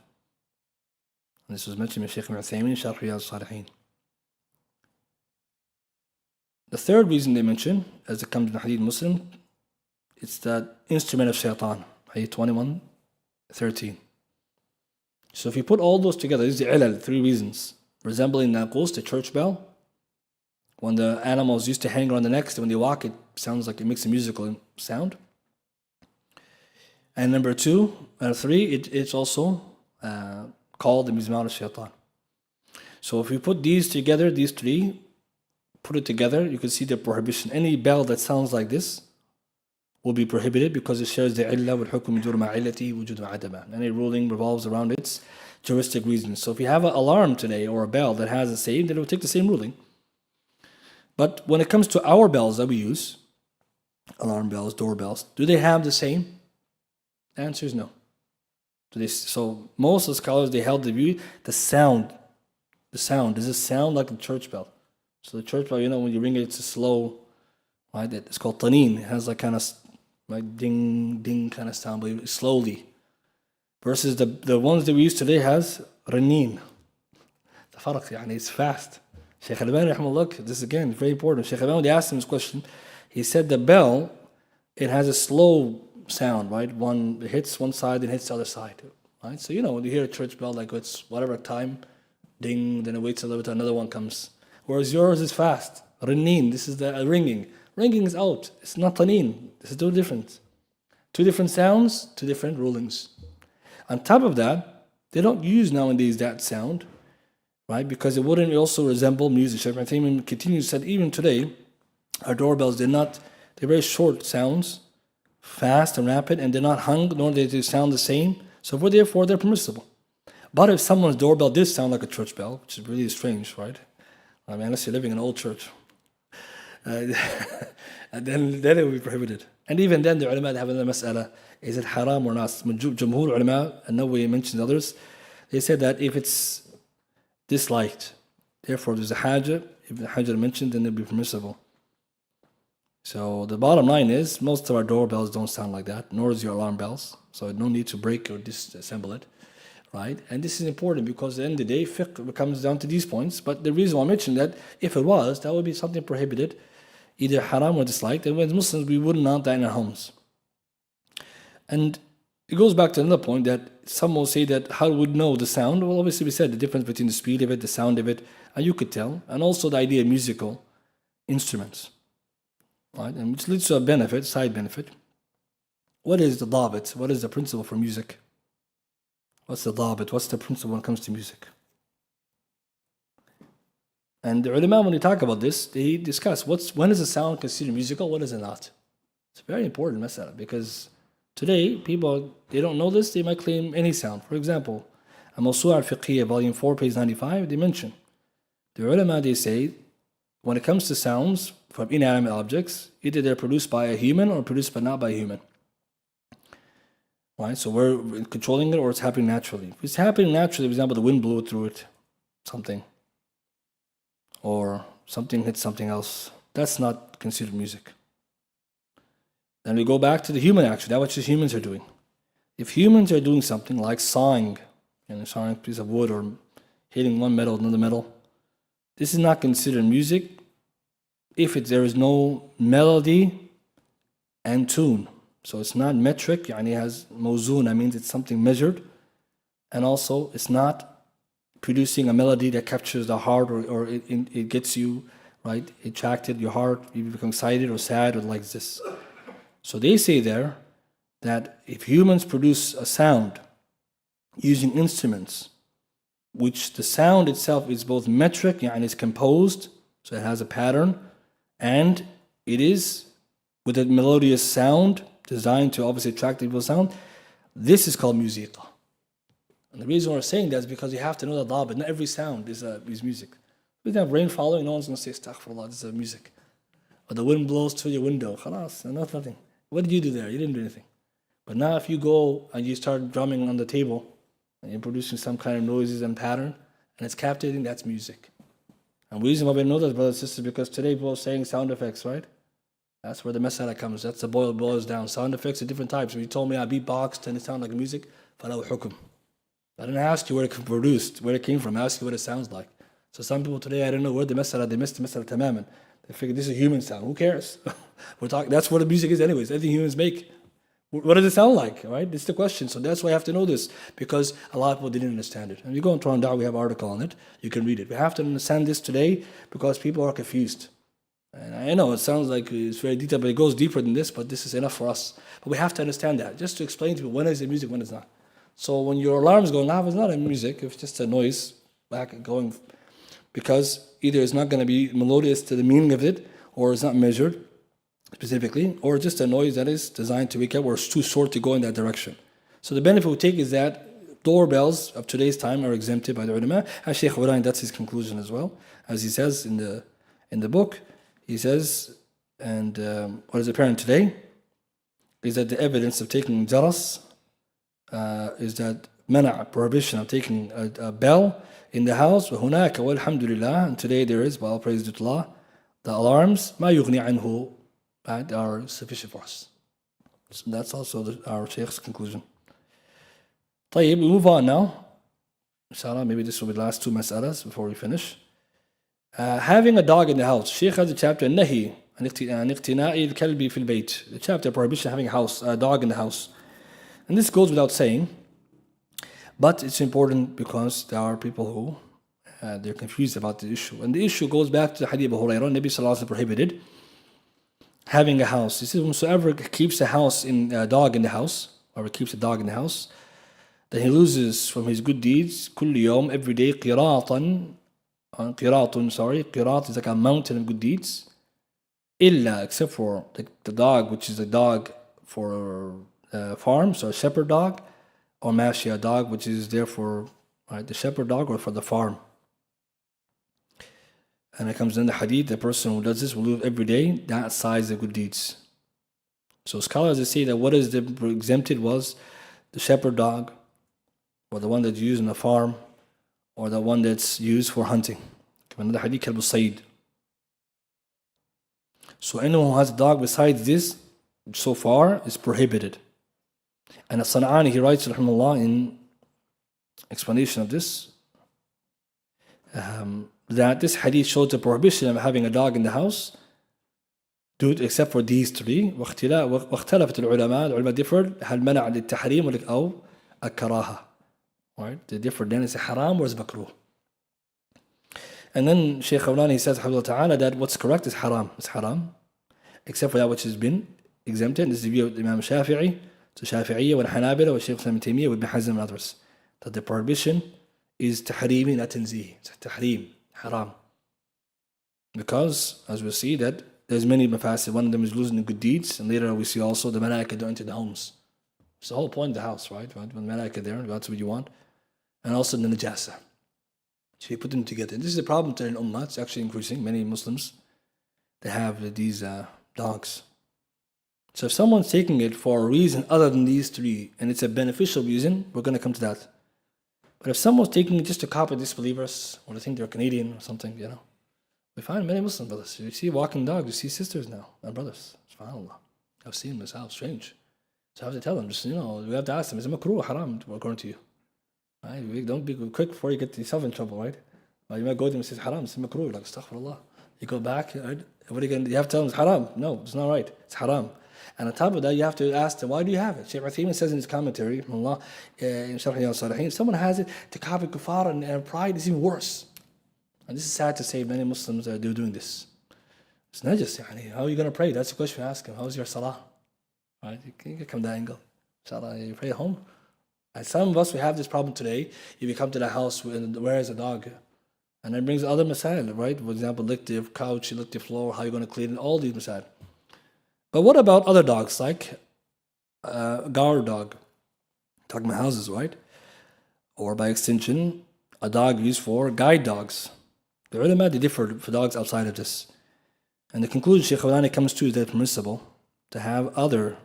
[SPEAKER 1] And this was mentioned by Shaykh Ibn Uthaymin, Sharh Riyadh al-Salihin. The third reason they mention, as it comes in the Hadith Muslim, it's that instrument of shaitan, Hadith 21:13. So if you put all those together, these are the ilal, three reasons. Resembling naqus, the church bell, when the animals used to hang around the neck, when they walk, it sounds like it makes a musical sound. And number 3, it's also called the Mizmar al-Shaytan. So if we put these together, these 3, put it together, you can see the prohibition. Any bell that sounds like this will be prohibited because it shares the illah wal hukm yadur ma'illati wujud adama. Any ruling revolves around its juristic reasons. So if you have an alarm today or a bell that has the same, then it will take the same ruling. But when it comes to our bells that we use, alarm bells, doorbells, do they have the same? The answer is no. So most of the scholars, they held the view, the sound, does it sound like a church bell? So the church bell, when you ring it, it's a slow, right? It's called taneen. It has like kind of like ding, ding kind of sound, but slowly. Versus the ones that we use today has raneen. The farq, it's fast. Shaikh Al-Albani, look, this is again very important. Shaikh Al-Albani, they asked him this question. He said the bell, it has a slow sound, right? It hits one side and hits the other side, right? So when you hear a church bell, like it's whatever time, ding, then it waits a little bit, another one comes. Whereas yours is fast. Raneen, this is the ringing. Ringing is out. It's not taneen. This is two different sounds, 2 different rulings. On top of that, they don't use nowadays that sound, right? Because it wouldn't also resemble music. Shaykh Al-Albani continues, said even today, our doorbells, they're very short sounds, fast and rapid, and they're not hung, nor do they sound the same. So therefore, they're permissible. But if someone's doorbell did sound like a church bell, which is really strange, right? I mean, unless you're living in an old church, and then it will be prohibited. And even then, the ulama have another mas'ala: is it haram or not? Jumhur ulama, and Nawawi mentions others, they said that if it's disliked, therefore there's a haja, if the haja mentioned, then it'll be permissible. So the bottom line is, most of our doorbells don't sound like that, nor is your alarm bells. So no need to break or disassemble it, right? And this is important because at the end of the day, fiqh comes down to these points. But the reason why I mentioned that, if it was, that would be something prohibited, either haram or disliked. And as Muslims, we wouldn't want that in our homes. And it goes back to another point that some will say that how would know the sound? Well, obviously we said the difference between the speed of it, the sound of it, and you could tell. And also the idea of musical instruments. Right? And which leads to a side benefit. What is the dabit? What is the principle for music? What's the dabit? What's the principle when it comes to music? And the ulama, when they talk about this, they discuss when is a sound considered musical, what is it not? It's a very important mas'ala because today, people, they don't know this, they might claim any sound. For example, Al-Mawsu'a al-Fiqhiyya, volume 4, page 95, they mention, the ulama, they say, when it comes to sounds from inanimate objects, either they're produced by a human or produced not by a human. Right? So we're controlling it or it's happening naturally. If it's happening naturally, for example, the wind blew through it, something, or something hit something else, that's not considered music. Then we go back to the human action, that's what just humans are doing. If humans are doing something like sawing, sawing a piece of wood or hitting one metal with another metal, this is not considered music if there is no melody and tune. So it's not metric, it has mawzoon, that means it's something measured. And also it's not producing a melody that captures the heart or it gets you, right, attracted, your heart, you become excited or sad or like this. So they say there that if humans produce a sound using instruments, which the sound itself is both metric, and it's composed, so it has a pattern, and it is with a melodious sound designed to obviously attract people's sound, this is called musiqa. And the reason we're saying that is because you have to know the dabit. Not every sound is music. We have rain following, no one's going to say, astaghfirullah, this is music. Or the wind blows through your window, khalas, nothing. What did you do there? You didn't do anything. But now if you go and you start drumming on the table, and you're producing some kind of noises and pattern, and it's captivating, that's music. And the reason why we know that, brothers and sisters, because today people are saying sound effects, right? That's where the masala comes. That's the boils down. Sound effects are different types. If you told me I beatboxed and it sounded like music, falahu hukum. I didn't ask you where it produced, where it came from. I asked you what it sounds like. So some people today, I don't know where the masala, they missed the masala tamaman. They figure this is a human sound. Who cares? We're talking. That's what the music is anyways. Anything humans make. What does it sound like, right? It's the question. So that's why I have to know this, because a lot of people didn't understand it. And you go on Quran Da'wah, we have an article on it. You can read it. We have to understand this today because people are confused. And I know it sounds like it's very detailed, but it goes deeper than this, but this is enough for us. But we have to understand that, just to explain to people when is it music, when it's not. So when your alarm is going off, it's not a music, it's just a noise back going, because either it's not going to be melodious to the meaning of it, or it's not measured specifically, or just a noise that is designed to wake up, or it's too short to go in that direction. So the benefit we take is that doorbells of today's time are exempted by the ulama, and Shaikh Abdullah, that's his conclusion as well. As he says in the book, he says, and what is apparent today is that the evidence of taking jaras is that prohibition of taking a bell in the house, وَهُنَاكَ وَالْحَمْدُ لِلَّهِ, and today there is, well, praise to Allah, the alarms, مَا يُغْنِي عَنْهُ, are sufficient for us. So that's also our Shaykh's conclusion. طيب, we move on now. Inshallah, maybe this will be the last two mas'alas before we finish. Having a dog in the house. Shaykh has a chapter, النهي عن اقتناء الكلب في البيت. The chapter prohibition having a dog in the house. And this goes without saying, but it's important because there are people who they're confused about the issue. And the issue goes back to the hadith of Abu Hurairah. Nabi sallallahu alaihi wasallam prohibited having a house. He says, whosoever keeps a dog in the house, or keeps a dog in the house, then he loses from his good deeds, كل يوم, every day, قراط is like a mountain of good deeds, إلا, except for the dog, which is a dog for farm, so a shepherd dog, or mashia dog, which is there for the shepherd dog or for the farm. And it comes in the hadith, the person who does this will lose every day that size of good deeds. So scholars say that what is exempted was the shepherd dog, or the one that's used in a farm, or the one that's used for hunting. Another hadith, Kalb al-Sayd. So anyone who has a dog besides this, so far, is prohibited. And As-San'ani, he writes, rahimahullah, in explanation of this, that this hadith shows the prohibition of having a dog in the house, except for these three. واختلفت العلماء differed هل منع للتحريم أو الكراهة. Right? They differ. Then it's a haram or it's makruh. And then Shaykh Qawlani says, Ta'ala, that what's correct is haram. It's haram, except for that which has been exempted. This is the view of Imam Shafi'i, so Shafi'iyya, wa Hanabila, wa Shaykh Islam ibn Taymiyyah, wa Ibn Hazm and others. That the prohibition is tahrimi, not tanzih. It's tahrim, haram. Because, as we see, that there's many mafasid. One of them is losing the good deeds, and later we see also the malaika don't enter the homes. It's the whole point of the house, right? When the malaika there, that's what you want. And also the najasa. So you put them together. And this is a problem today in Ummah. It's actually increasing. Many Muslims, they have these dogs. So if someone's taking it for a reason other than these three, and it's a beneficial reason, we're going to come to that. But if someone's taking it just to copy disbelievers, or to think they're Canadian or something, we find many Muslim brothers. You see walking dogs, you see sisters now, and brothers. SubhanAllah. I've seen this, how strange. So I have to tell them, just, we have to ask them, is it makruh or haram according to you? Right? Don't be quick before you get yourself in trouble, right? You might go to them and say, it's haram, it's makruh. You're like, astaghfirullah. You go back, right? What are you going to do? You have to tell them it's haram. No, it's not right. It's haram. And on top of that, you have to ask them, why do you have it? Shaykh Uthaymin says in his commentary, Allah, in Sharh al-Salihin, if someone has it to copy kuffar and pride, it's even worse. And this is sad to say, many Muslims are doing this. It's not just, how are you going to pray? That's the question you ask him. How's your salah? Right? You can come that angle. Inshallah, you pray at home. And some of us, we have this problem today. If you come to the house, where is a dog? And it brings other masail, right? For example, lick the couch, lick the floor, how are you going to clean it? All these masail. But what about other dogs, like a guard dog? Talking about houses, right? Or by extension, a dog used for guide dogs. The ulama, they differ for dogs outside of this. And the conclusion Shaykh Qawlani comes to is that it's permissible to have other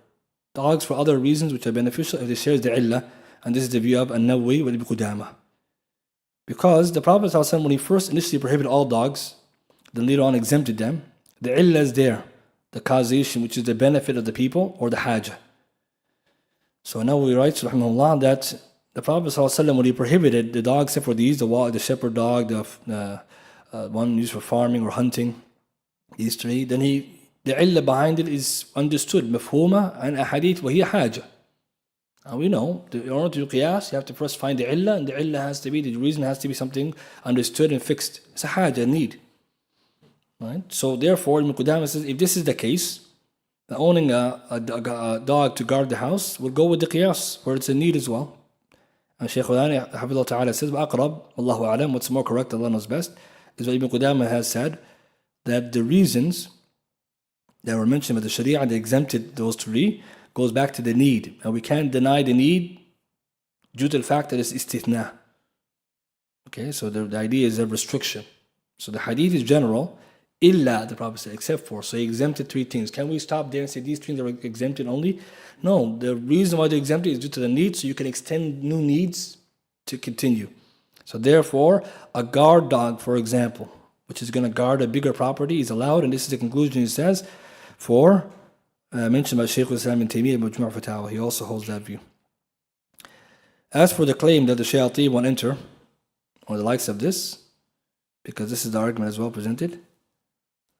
[SPEAKER 1] dogs for other reasons which are beneficial if they share the illah. And this is the view of An-Nawawi wa Ibn Qudamah. Because the Prophet ﷺ, when he first initially prohibited all dogs, then later on exempted them, the illah is there, the causation, which is the benefit of the people or the hajah. So An-Nawawi writes, rahimahullah, that the Prophet ﷺ, when he prohibited the dogs except for these, the shepherd dog, the one used for farming or hunting, these three, then he the illah behind it is understood, مفهومة عن أحاديث وهي حاجة. And we know, in order to do qiyas, you have to first find the illah, and the illah has to be, the reason has to be something understood and fixed. It's a haja, a need. Right? So therefore, Ibn Qudamah says, if this is the case, that owning a dog to guard the house will go with the qiyas, where it's a need as well. And Shaykh al-Khawlaani, Hafidhullah Ta'ala, says, وَأَقْرَبْ Wallahu A'lam, what's more correct, Allah knows best, is what Ibn Qudamah has said, that the reasons that were mentioned by the Sharia, they exempted those three, goes back to the need. And we can't deny the need due to the fact that it's istithna. Okay, so the idea is a restriction. So the hadith is general, illa, the Prophet said, except for. So he exempted three things. Can we stop there and say these things are exempted only? No, the reason why they're exempted is due to the need, so you can extend new needs to continue. So therefore, a guard dog, for example, which is going to guard a bigger property, is allowed, and this is the conclusion he says, for mentioned by Shaykh Islam bin Taymiyyah ibn Majmu' Fatawa. He also holds that view. As for the claim that the shayateen won't enter, or the likes of this, because this is the argument as well presented,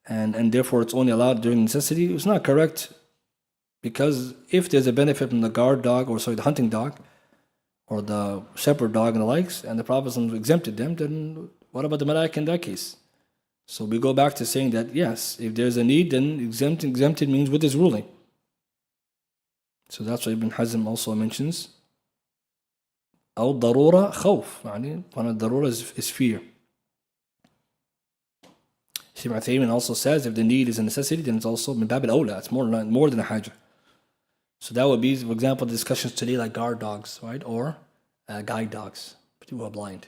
[SPEAKER 1] and therefore it's only allowed during necessity, it's not correct, because if there's a benefit from the guard dog, or the hunting dog, or the shepherd dog and the likes, and the Prophet exempted them, then what about the malaika in that case? So we go back to saying that yes, if there's a need, then exempted means with this ruling. So that's what Ibn Hazm also mentions. أو ضرورة خوف, one of the darura is fear. Shaykh Uthaymin also says if the need is a necessity, then it's also min bab al-awla, it's more than a haja. So that would be, for example, discussions today like guard dogs, right, or guide dogs, people who are blind.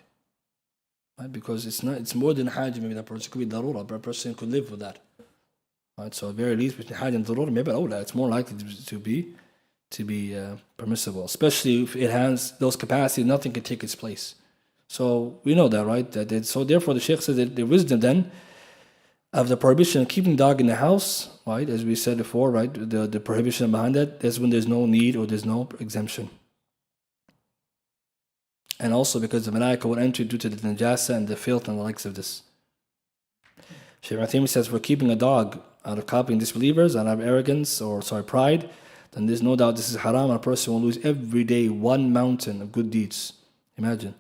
[SPEAKER 1] Right? Because it's more than hajj, maybe that person could be darura, but a person could live with that. Right? So at very least between hajj and darura, maybe it's more likely to be permissible, especially if it has those capacities, nothing can take its place. So we know that, right? So therefore the Shaykh says that the wisdom then of the prohibition of keeping dog in the house, right, as we said before, right, the prohibition behind that is when there's no need or there's no exemption. And also because the malaika will enter due to the najasa and the filth and the likes of this. Shaykh Uthaymin says, for keeping a dog out of copying disbelievers, out of arrogance or pride, then there's no doubt this is haram, and a person will lose every day one mountain of good deeds. Imagine.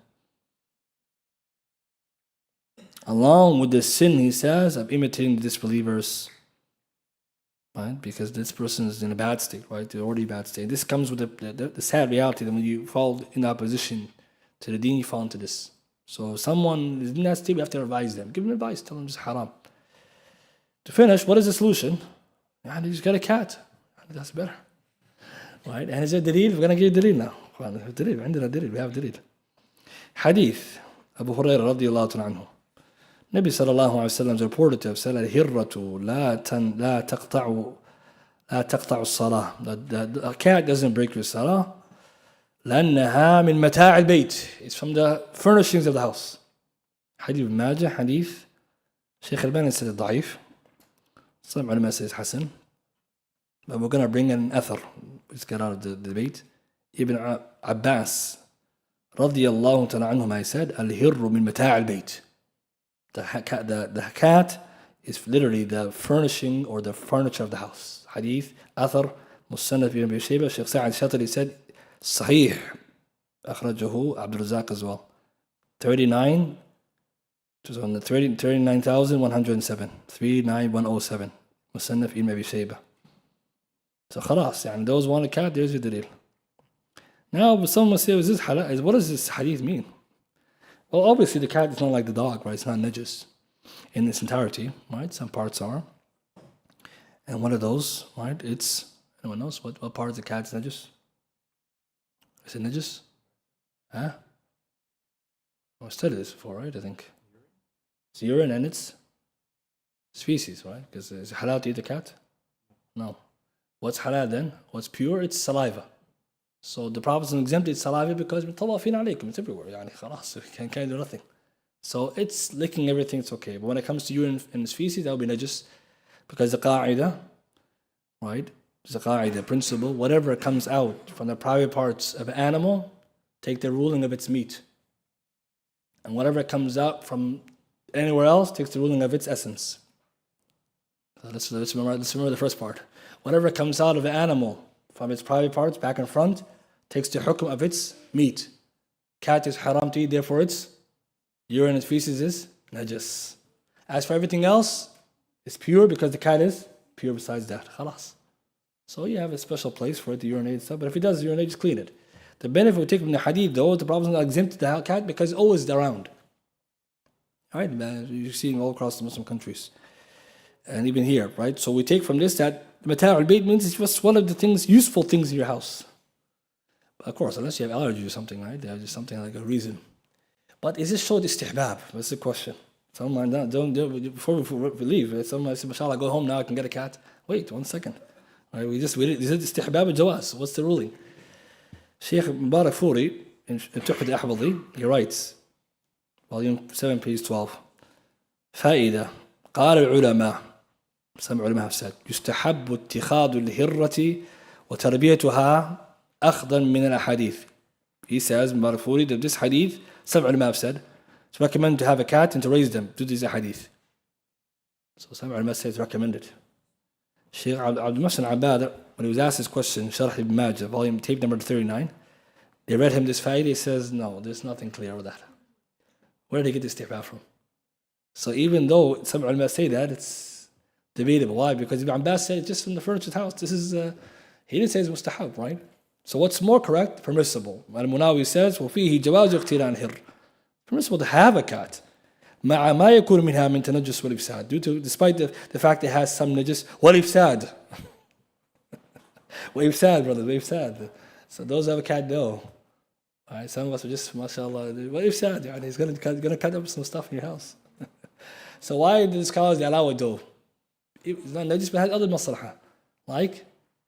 [SPEAKER 1] Along with the sin, he says, of imitating the disbelievers. Right? Because this person is in a bad state, right? They're already bad state. This comes with the sad reality that when you fall in opposition to the deen, you fall into this. So if someone is in that state, we have to advise them. Give them advice, tell them it's haram. To finish, what is the solution? You just get a cat. That's better. Right? And is there dalil? We're going to give dalil now. We have dalil. Hadith. Abu Hurairah radiyallahu ta'ala anhu. Nabi sallallahu alayhi wa sallam is reported to have said, الهرة لا تقطع الصلاة. The cat doesn't break your salah. لأنها من متاع البيت. It's from the furnishings of the house. Hadith ibn Majah, hadith. Shaykh al-Albani said it's ضعيف. Some ulama says Hassan. But we're going to bring an athar. Let's get out of the debate. Ibn Abbas radiyallahu ta'ala anhuma said, الهر من متاع البيت. The cat is literally the furnishing or the furniture of the house. Hadith, athar, Musannaf ibn Abi Shayba. Shaykh Sa'ad Shatri said, Sahih. Akhrajahu Abdul Razak as well. 39,107. 39107. Musannaf ibn Abi Shayba. So khalas, and those want a cat, there's your dalil. Now, someone will say, what does this hadith mean? Well, obviously the cat is not like the dog, right? It's not najis in its entirety, right? Some parts are. And one of those, right? It's, anyone knows what part of the cat is najis? Is it najis? Huh? I've studied this before, right? I think. It's urine and it's feces, right? Because is it halal to eat a cat? No. What's halal then? What's pure? It's saliva. So the Prophet exempted saliva because it's everywhere. You can't do nothing. So it's licking everything, it's okay. But when it comes to urine and feces, that will be najis. Because the qa'idah, right? The qa'idah principle, whatever comes out from the private parts of an animal, take the ruling of its meat. And whatever comes out from anywhere else takes the ruling of its essence. So let's remember the first part. Whatever comes out of an animal from its private parts, back and front, takes the hukm of its meat. Cat is haram to eat, therefore its urine and feces is najas. As for everything else, it's pure because the cat is pure besides that. Khalas. So you have a special place for it to urinate and stuff, but if it does urinate, just clean it. The benefit we take from the hadith, though, the Prophet is not exempt the cat because it's always around. Right? You see it all across the Muslim countries. And even here, right? So we take from this that mata' al-bayt means it's just one of the things, useful things in your house. But of course, unless you have allergy or something, right? There's just something like a reason. But is this showed istihbab? That's the question. Someone don't before we leave. Someone says, "Mashallah, go home now. I can get a cat." Wait 1 second. Right? Is it istihbab or jawaz? What's the ruling? Shaykh Mubarak Furi in Tuhfat al-Ahwadi, he writes, volume 7, page 12. فائدة قال العلماء, some ulama have said, يستحب اتخاذ الهرة وتربيتها أخذا من الأحاديث. He says, Mubarak Furi, that this hadith, some ulama have said, it's recommended to have a cat and to raise them. Do this hadith. So some ulama say it's recommended. Shaykh Abdul Muhsin Abada, when he was asked this question, Sharh ibn Majah, volume tape number 39, they read him this fa'idah, he says, no, there's nothing clear with that. Where did he get this istihbab from? So even though some ulama say that, it's debatable. Why? Because Ibn Abbas said it's just from the furnished house. This is, he didn't say it's mustahab, right? So what's more correct? Permissible. Al-Munawi says, وَفِيهِ جَوَازُ اقْتِرَانِ هِرٍ. Permissible to have a cat. مع ما يكون منها من تنجس والإفساد. Despite the fact it has some najis والإفساد. وإفساد, brother, وإفساد. So those who have a cat know. Right, some of us are just, mashallah, وإفساد. He's going to cut up some stuff in your house. So why do the scholars allow it though? It's not najis, but it has other maslaha, like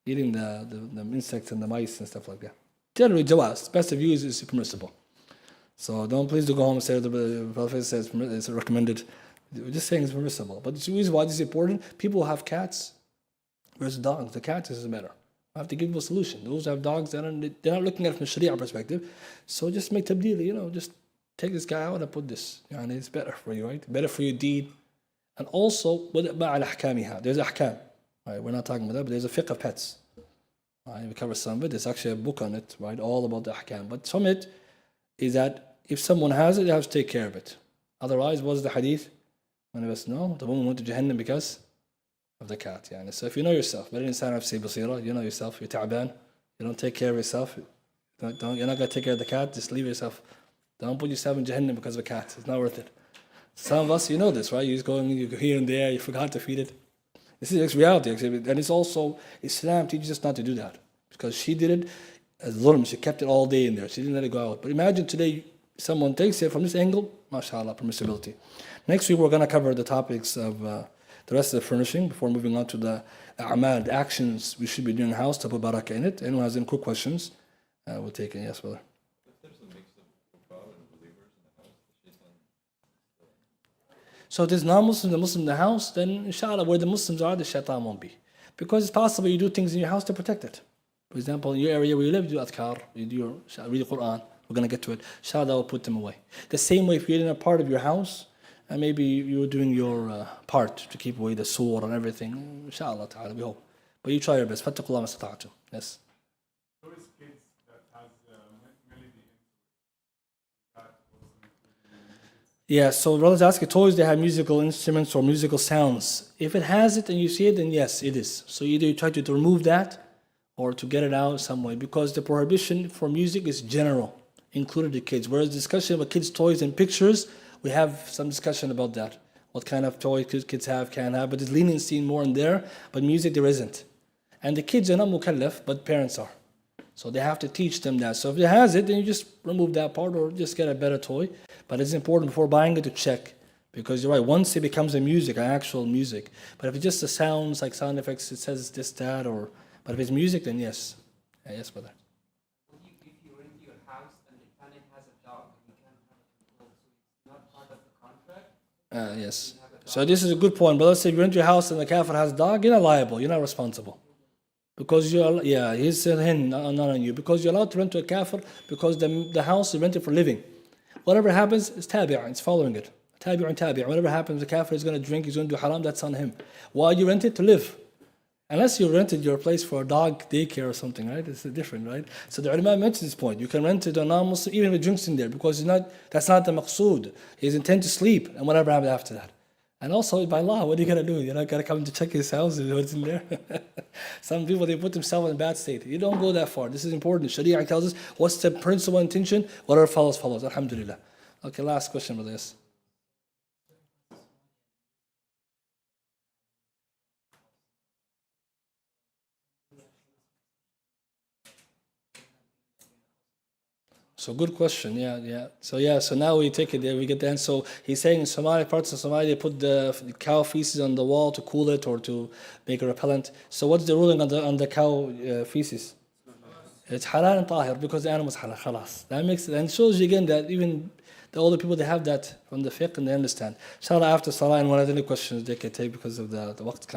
[SPEAKER 1] eating the insects and the mice and stuff like that. Generally, jawaz, best of use is permissible. So please do go home and say the Prophet says it's recommended. We're just saying it's permissible. But the reason why this is important, people who have cats versus dogs. The cats is better. I have to give them a solution. Those who have dogs, they're not looking at it from a Sharia perspective. So just make tabdeel, just take this guy out and put this. And it's better for you, right? Better for your deed. And also, there's ahkam. Right? We're not talking about that, but there's a fiqh of pets. Right? We cover some of it. There's actually a book on it, right? All about the ahkam. But from it is that if someone has it, they have to take care of it. Otherwise, what's the hadith? One of us know the woman went to Jahannam because of the cat. So if you know yourself, you know yourself, you're ta'ban, you don't take care of yourself, you're not going to take care of the cat, just leave yourself. Don't put yourself in Jahannam because of a cat. It's not worth it. Some of us, you know this, right? You go here and there, you forgot to feed it. This is reality, actually. And it's also, Islam teaches us not to do that. Because she did it as dhulm, she kept it all day in there. She didn't let it go out. But imagine today, someone takes it from this angle, mashallah, permissibility. Next week, we're going to cover the topics of the rest of the furnishing before moving on to the a'mal, the actions we should be doing in the house to put barakah in it. Anyone has any quick questions? We'll take it. Yes, brother. So if there's non-Muslims and Muslims in the house, then inshallah, where the Muslims are, the shaitan won't be. Because it's possible you do things in your house to protect it. For example, in your area where you live, you do adhkar, you do read the Quran. We're going to get to it. Inshallah, that will put them away. The same way if you're in a part of your house, and maybe you're doing your part to keep away the sore and everything. Inshallah ta'ala, we hope. But you try your best. Fattakullah mastata'atu. Yes.
[SPEAKER 2] Those kids that has melody
[SPEAKER 1] Yeah, so brothers ask, toys they have musical instruments or musical sounds. If it has it and you see it, then yes, it is. So either you try to remove that or to get it out some way. Because the prohibition for music is general, included the kids. Whereas discussion about kids' toys and pictures, we have some discussion about that. What kind of toys kids have, can have. But there's leniency more in there. But music, there isn't. And the kids are not mukallaf, but parents are. So they have to teach them that. So if it has it, then you just remove that part or just get a better toy. But it's important before buying it to check. Because you're right, once it becomes a music, an actual music. But if it's just the sounds, like sound effects, it says it's this, that, or... But if it's music, then yes. Yes, brother.
[SPEAKER 3] If you rent your house and the tenant has a dog, you can't have it controlled, so it's not part of the contract?
[SPEAKER 1] Yes. So this is a good point. But let's say you rent your house and the kafir has a dog, you're not liable, you're not responsible. Because you're, he's him, not on you. Because you're allowed to rent to a kafir because the house is rented for living. Whatever happens, it's tabi'ah, it's following it. Tabi'un tabi'. Whatever happens, the kafir is going to drink, he's going to do haram, that's on him. Why you rent it? To live. Unless you rented your place for a dog daycare or something, right? It's different, right? So the ulama mentioned this point. You can rent it to a non-Muslim, even if he drinks in there, because that's not the maqsood. He's intent to sleep, and whatever happens after that. And also, by law, what are you going to do? You're not going to come to check his house and what's in there? Some people, they put themselves in a bad state. You don't go that far. This is important. Sharia tells us what's the principal intention. Whatever follows, follows. Alhamdulillah. Okay, last question with this. So good question, yeah. So now we take it there, we get the answer. So he's saying in Somalia, parts of Somalia, they put the cow feces on the wall to cool it or to make a repellent. So what's the ruling on the cow feces? It's halal and tahir because the animal is halal, khalas. That makes it, and shows you again that even the older people, they have that from the fiqh and they understand. Inshallah, after salah and one of the questions they can take because of the waqt.